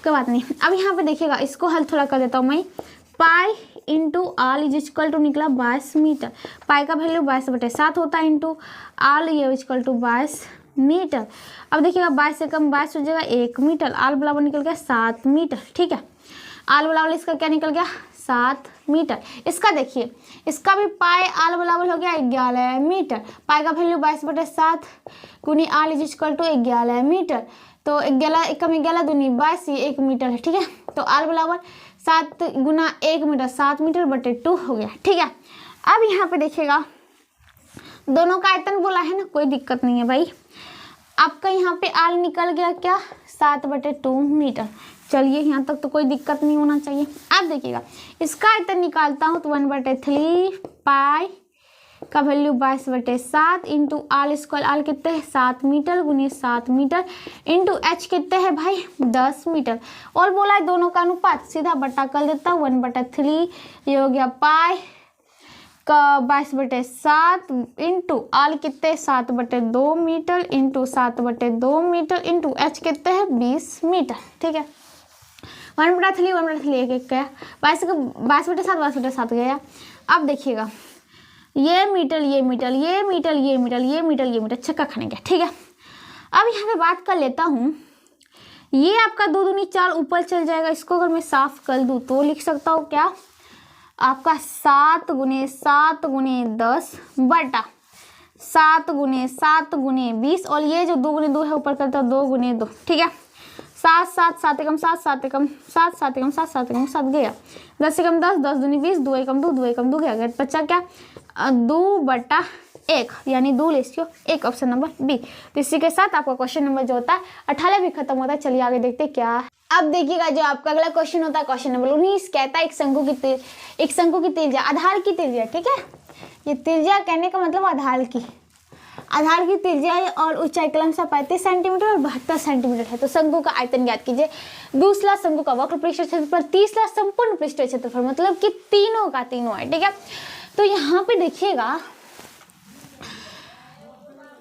कोई बात नहीं। अब यहाँ पे देखिएगा इसको हल थोड़ा कर देता हूँ मैं, pi into R is equal to निकला 22 मीटर, पाई का वैल्यू 22/7 होता है, इंटू आर ये इक्वल टू 22 मीटर। अब देखिएगा 22 से कम 22 हो जाएगा 1 मीटर, आर बराबर निकल गया 7 मीटर, ठीक है। आर बराबर इसका क्या निकल गया 7 मीटर। इसका देखिए, इसका भी पाई आर बराबर हो गया 11 मीटर, पाई का वैल्यू 22/7 गुनी R is equal to 11 metre, तो 11 एकम 11 दूनी 22 ये 1 मीटर है, ठीक है। तो आर बराबर 7 गुना 1 मीटर 7 मीटर बटे 2 हो गया, ठीक है। अब यहाँ पे देखिएगा दोनों का आयतन बोला है ना, कोई दिक्कत नहीं है भाई। आपका यहाँ पे आल निकल गया क्या 7/2 मीटर। चलिए यहाँ तक तो कोई दिक्कत नहीं होना चाहिए। अब देखिएगा इसका आयतन निकालता हूँ तो 1/3 पाई का वैल्यू 22/7 इंटू आल स्क्वायर। आल कितने हैं 7 मीटर गुने 7 मीटर इंटू एच कितने हैं भाई 10 मीटर। और बोला है दोनों का अनुपात, सीधा बटा कर देता हूँ 1/3 ये हो गया पाई का 22/7 इंटू आल कितने 7/2 metre into 7/2 metre into H कितने हैं 20 मीटर। ठीक है 1/3 एक एक गया 22/7 गया। अब देखिएगा ये मीटर ये मीटर ये मीटर ये मीटर ये मीटर ये मीटर छक्का खाने गया। ठीक है अब यहाँ पे बात कर लेता हूँ, ये आपका 2 दूनी 4 ऊपर चल जाएगा। इसको अगर मैं साफ कर दूँ तो लिख सकता हूँ क्या आपका 7 गुने 7 गुने 10 बटा 7 गुने 7 गुने 20 और ये जो 2 गुने 2 है ऊपर करता है 2 गुने 2। ठीक है 7 7 7 एकम 7 7 एकम 7 7 एकम 7 7 एकम 7 गया 10 एकम 10 10 दूनी 20 2 एकम 2 2 एकम 2 गया। बच्चा क्या 2/1 यानी 2:1 ऑप्शन नंबर बी। तो इसी के साथ आपका क्वेश्चन नंबर जो होता है 18 भी खत्म होता है। चलिए आगे देखते हैं क्या। अब देखिएगा जो आपका अगला क्वेश्चन होता है क्वेश्चन नंबर 19 कहता है एक शंकु की त्रिज्या आधार की त्रिज्या। ठीक है ये त्रिज्या कहने का मतलब आधार की त्रिज्या है और ऊंचाई क्रमशः 35 सेंटीमीटर और 72 सेंटीमीटर है। तो शंकु का आयतन ज्ञात कीजिए। दूसरा शंकु का वक्र पृष्ठ क्षेत्रफल, तीसरा संपूर्ण पृष्ठ क्षेत्रफल, मतलब कि तीनों का तीनों है। ठीक है तो यहाँ पे देखिएगा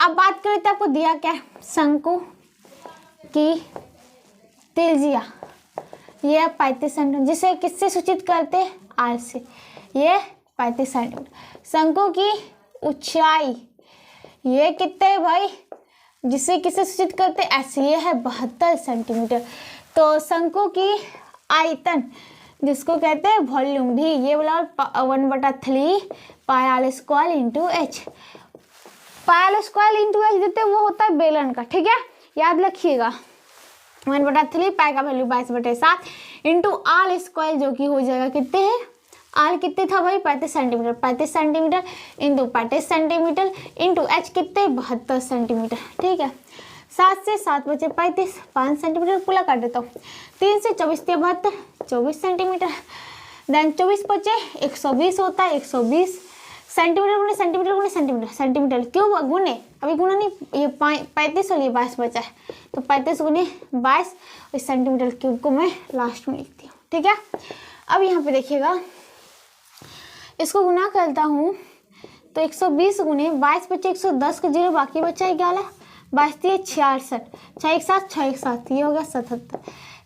अब बात करें तो आपको दिया क्या है शंकु की त्रिज्या ये 35 सेंटीमीटर, जिसे किससे सूचित करते हैं आर से। ये 35 सेंटीमीटर। शंकु की ऊंचाई ये कितने है भाई, जिसे किससे सूचित करते हैं एस, ये है 72 सेंटीमीटर। तो शंकु की आयतन जिसको कहते हैं वॉल्यूम भी, ये बोला 1/3 pi R square into H. पाई आल स्क्वायर इंटू एच देते वो होता है बेलन का। ठीक है याद रखिएगा 1/3 पाई का वैल्यू 22/7 इंटू आल स्क्वायर जो कि हो जाएगा कितने हैं आल कितने था भाई 35 centimetre 35 centimetre into 35 centimetre into H कितने 72 सेंटीमीटर। ठीक है 7 से 7 बचे 35 5 सेंटीमीटर पूरा काट देता हूँ। 3 से 24 72 24 सेंटीमीटर। देन 24 बचे 120 होता है 120 सेंटीमीटर गुने सेंटीमीटर गुने सेंटीमीटर। सेंटीमीटर क्यों गुने अभी गुना नहीं, ये 35 और ये 22 बचा है तो 35 गुने 22 इस सेंटीमीटर क्यूब को मैं लास्ट में लिखती हूँ। ठीक है अब यहाँ पे देखिएगा इसको गुना करता हूँ तो 120 गुने 22 बचे 110 का 0 बाकी बचा है 11 22 66 6 1 7 6 1 7 ये हो गया 77।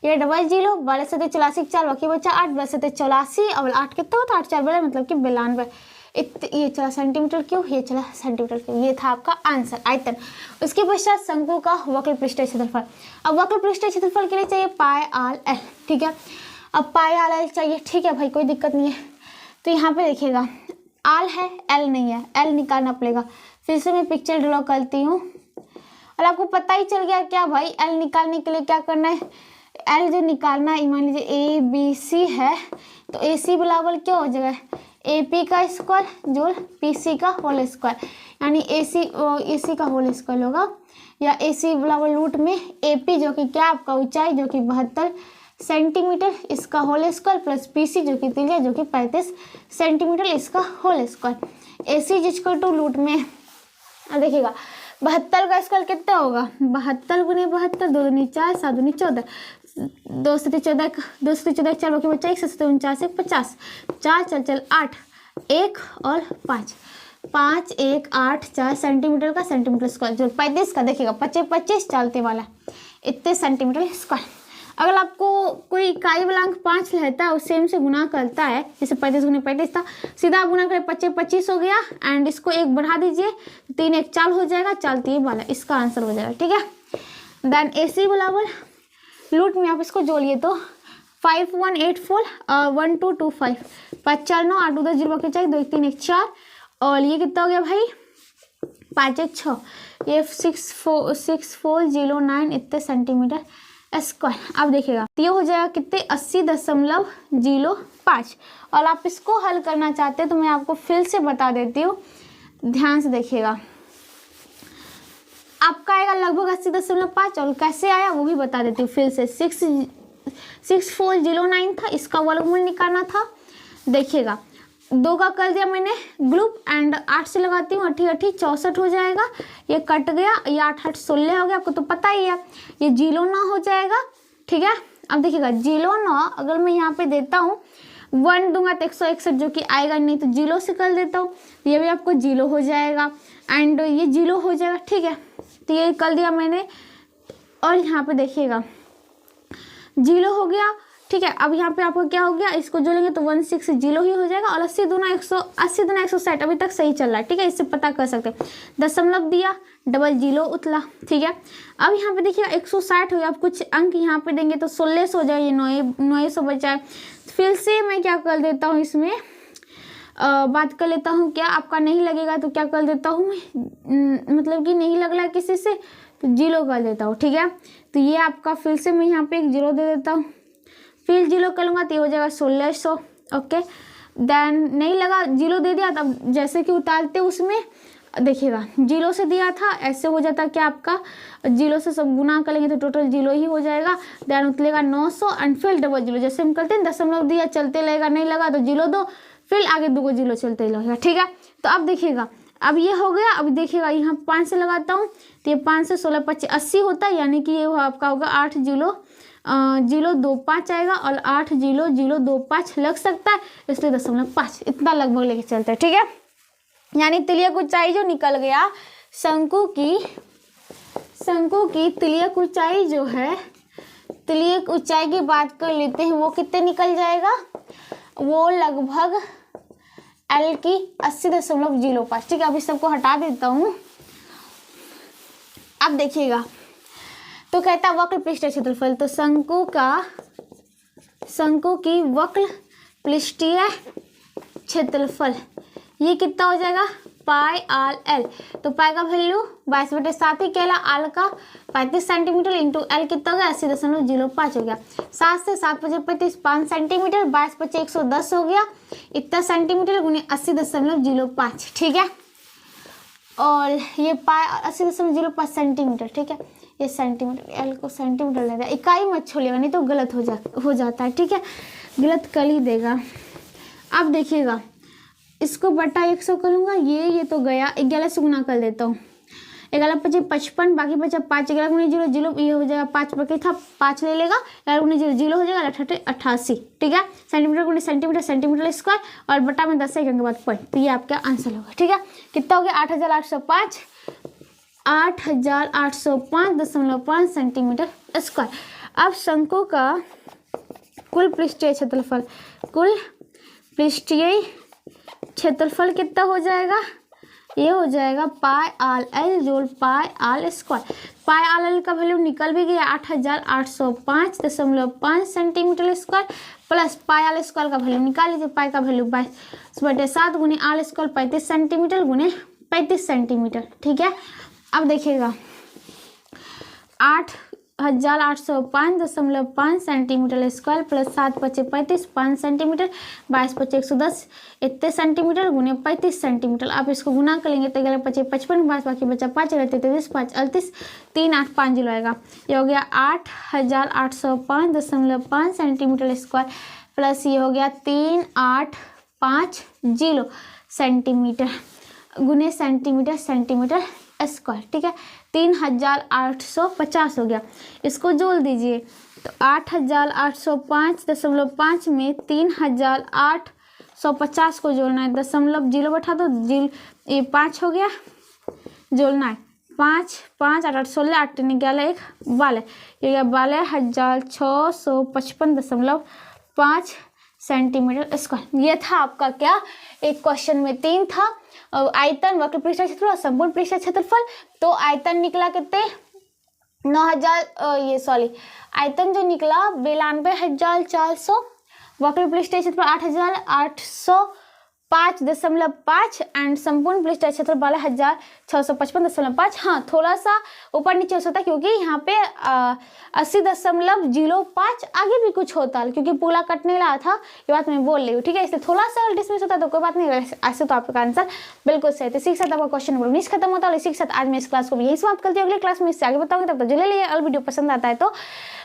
ये डबल 0 12 से 84 4 बाकी बचा 8 12 से 84 और 8 कितना होता है 8 4 12 मतलब कि 92। ये चला सेंटीमीटर क्यूब ये चला सेंटीमीटर क्यूब। ये था आपका आंसर आयतन। उसके पश्चात शंकु का वक्र पृष्ठ क्षेत्रफल। अब वक्र पृष्ठ क्षेत्रफल के लिए चाहिए पाई आल एल। ठीक है अब पाई आल एल चाहिए। ठीक है भाई कोई दिक्कत नहीं है। तो यहाँ पे देखिएगा आल है एल नहीं है, एल निकालना पड़ेगा। फिर से मैं पिक्चर ड्रॉ करती हूँ और आपको पता ही चल गया क्या भाई एल निकालने के लिए क्या करना है। एल जो निकालना है मान लीजिए ए बी सी है तो ए सी बराबर क्या हो जाएगा ए पी का स्क्वायर जोड़ पी सी का होल स्क्वायर, यानी ए सी का होल स्क्वायर होगा या ए सी बराबर रूट में ए पी जो कि क्या आपका ऊंचाई जो कि 72 सेंटीमीटर इसका whole square plus P C जो कि त्रिज्या जो कि 35 सेंटीमीटर इसका whole square. A C equal to root में देखिएगा 72 का स्क्वायर कितना होगा 72 गुने 72 2 दूनी 4 7 दूनी 14 2 से 14 4 बाकी बच्चा 1 से 49 50 4 चल चल 8 1 और 5 5 1 8 4 सेंटीमीटर का सेंटीमीटर स्क्वायर जो 35 का देखिएगा 25 25 चलते वाला इतने सेंटीमीटर स्क्वायर। अगर आपको कोई इकाई वाला अंक 5 रहता है और सेम से गुना करता है जैसे 35 गुने 35 था सीधा आप गुना करें 25 25 हो गया एंड इसको 1 बढ़ा दीजिए 3 1 4 हो जाएगा 4 3 वाला इसका आंसर हो जाएगा। ठीक है देन ए सी बराबर रूट में आप इसको जोड़िए तो 5184 1225 5 4 9 8 2 0 के चाहिए 2 3 1 4 और ये कितना हो गया भाई 5 1 6 ये 6409 इतने सेंटीमीटर स्क्वायर। अब देखिएगा ये हो जाएगा कितने 80.05 और आप इसको हल करना चाहते हैं तो मैं आपको फिर से बता देती हूँ ध्यान से देखिएगा। आपका आएगा लगभग 80.5। और कैसे आया वो भी बता देती हूँ फिर से। 6409 था, इसका वर्गमूल निकालना था। देखिएगा 2 का कर दिया मैंने ग्रुप एंड 8 से लगाती हूँ, 8 8 64 हो जाएगा। ये कट गया, ये 8 8 16 हो गया, आपको तो पता ही है। ये 0 हो जाएगा, ठीक है। अब देखिएगा 0 अगर मैं यहाँ पे देता हूँ 1 दूंगा तो 161 जो कि आएगा नहीं, तो 0 से कर देता हूँ, ये भी आपको 0 हो जाएगा एंड ये 0 हो जाएगा, ठीक है। तो ये कर दिया मैंने और यहाँ पे देखिएगा 0 हो गया, ठीक है। अब यहाँ पे आपको क्या हो गया, इसको जोड़ेंगे तो 160 ही हो जाएगा। और 80 दूना 160 अभी तक सही चल रहा है, ठीक है। इससे पता कर सकते हैं। दशमलव दिया, डबल 0 उतला, ठीक है। अब यहाँ पे देखिए 160 हो गया। अब कुछ अंक यहाँ पे देंगे तो 1600 हो जाए, ये 900 बचा है। फिर से मैं क्या कर देता हूँ, इसमें बात कर लेता हूँ। क्या आपका नहीं लगेगा तो क्या कर देता हूँ मैं, मतलब कि नहीं लग रहा है किसी से तो 0 कर देता हूँ, ठीक है। तो ये आपका फिर से मैं यहाँ पे एक 0 दे देता हूँ, फिर 0 करूँगा तो ये हो जाएगा 1600, ओके। देन नहीं लगा, 0 दे दिया, तब जैसे कि उतारते उसमें देखिएगा 0 से दिया था, ऐसे हो जाता कि आपका 0 से सब गुना करेंगे तो टोटल 0 ही हो जाएगा। देन उतलेगा 900 एंड फिर डबल 0, जैसे हम करते हैं दशमलव दिया चलते रहेगा, नहीं लगा तो 0 दो, फिर आगे 2 0 चलते रहेगा, ठीक है। तो अब देखिएगा अब ये हो गया। अब देखिएगा यहाँ 5 से लगाता हूँ तो ये 5 से 16 25 80 होता है, यानी कि ये आपका होगा 8 0 2 5 आएगा और 8 0 0 2 5 लग सकता है, इसलिए 0.5 इतना लगभग लेके चलते हैं, ठीक है। यानी तिर्यक ऊंचाई जो निकल गया, शंकु की तिर्यक ऊंचाई जो है, तिर्यक ऊंचाई की बात कर लेते हैं, वो कितने निकल जाएगा, वो लगभग L की 80.05, ठीक है। अब इस सबको हटा देता हूँ। अब देखिएगा तो कहता है वक्र पृष्ठीय क्षेत्रफल, तो शंकु की वक्र पृष्ठीय क्षेत्रफल ये कितना हो जाएगा, पाई आर एल। तो पाई का वैल्यू 22/7 ही कहला, आल का 35 सेंटीमीटर इंटू एल कितना हो गया 80.05 हो गया। 7 से 7 बजे 35 5 सेंटीमीटर, 22 बचे 110 हो गया, इतना सेंटीमीटर गुने 80.05, ठीक है। और ये पाई 80.05 सेंटीमीटर, ठीक है। ये सेंटीमीटर, एल को सेंटीमीटर ले दिया, इकाई मत छोड़िएगा नहीं तो गलत हो जाता है, ठीक है। गलत कर ही देगा। अब देखिएगा इसको बटा 100 करूँगा, ये तो गया, 11 से गुना कर देता हूँ। 11 पचे 55, बाकी बचा 5, 11 गुने 0 0, ये हो जाएगा 5 बाकी था 5 ले लेगा, 11 गुने 0 0 हो जाएगा, 88, ठीक है। सेंटीमीटर गुने सेंटीमीटर, सेंटीमीटर स्क्वायर और बटा में 10 सेकंड के बाद पॉइंट, तो ये आपका आंसर होगा, ठीक है। कितना हो गया 8805.5 सेंटीमीटर स्क्वायर। अब शंकु का कुल पृष्ठीय क्षेत्रफल कितना हो जाएगा, ये हो जाएगा पाई आर एल जोड़ pi are square. Pi r l का वैल्यू निकल भी गया 8805.5 centimetre square, plus pi are square का वैल्यू निकाल लीजिए। पाई का वैल्यू 22/7 गुने आर स्क्वायर 35 सेंटीमीटर गुने 35 सेंटीमीटर, ठीक है। अब देखिएगा 8805.5 सेंटीमीटर स्क्वायर प्लस 7 पचे 35 5 सेंटीमीटर, 22 पचे 110 इतने सेंटीमीटर गुने 35 सेंटीमीटर। आप इसको गुना करेंगे तो 11 पचे 55, 5 बाकी बचा 5, 33 5 38 3 8 5 0 आएगा। ये हो गया 8805.5 सेंटीमीटर स्क्वायर प्लस ये हो गया 3850 सेंटीमीटर गुने सेंटीमीटर स्क्वायर, ठीक है। 3850 हो गया। इसको जोड़ दीजिए तो 8805.5 में 3850 को जोड़ना है, 0.0 बैठा दो, ये 5 हो गया, जोड़ना है 5 5 8 8 16 8 3 11 1 12, ये गया 12,655.5 सेंटीमीटर स्क्वायर। ये था आपका क्या, एक क्वेश्चन में 3 था, आयतन, वक्र पृष्ठीय क्षेत्रफल और संपूर्ण पृष्ठीय क्षेत्रफल। तो आयतन निकला कितने 9000, आयतन जो निकला 92,400, वक्र पृष्ठीय क्षेत्रफल 8,805 5.5 एंड संपूर्ण पृष्ठ क्षेत्र 12,655.5। हाँ, थोड़ा सा ऊपर नीचे हो सकता है क्योंकि यहाँ पे 80.05 आगे भी कुछ होता है, क्योंकि पूरा कटने लगा था, ये बात मैं बोल रही हूँ, ठीक है। इसलिए थोड़ा सा डिस्मिस होता है तो कोई बात नहीं, ऐसे तो आपका आंसर बिल्कुल सही है। इसी के साथ आपका क्वेश्चन नंबर 19 खत्म होता है। और इसी के साथ आज मैं इस क्लास को यही समाप्त करती हूँ। अगली क्लास में इससे आगे बताऊंगी। तब तक जुड़े रहिए। अगर वीडियो पसंद आता है तो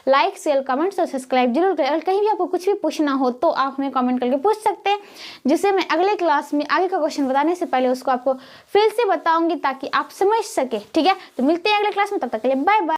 लाइक, शेयर, कमेंट्स और सब्सक्राइब जरूर करें। और कहीं भी आपको कुछ भी पूछना हो तो आप हमें कमेंट करके पूछ सकते हैं, जिससे मैं अगले क्लास में आगे का क्वेश्चन बताने से पहले उसको आपको फिर से बताऊंगी ताकि आप समझ सके, ठीक है। तो मिलते हैं अगले क्लास में, तब तक के लिए बाय बाय।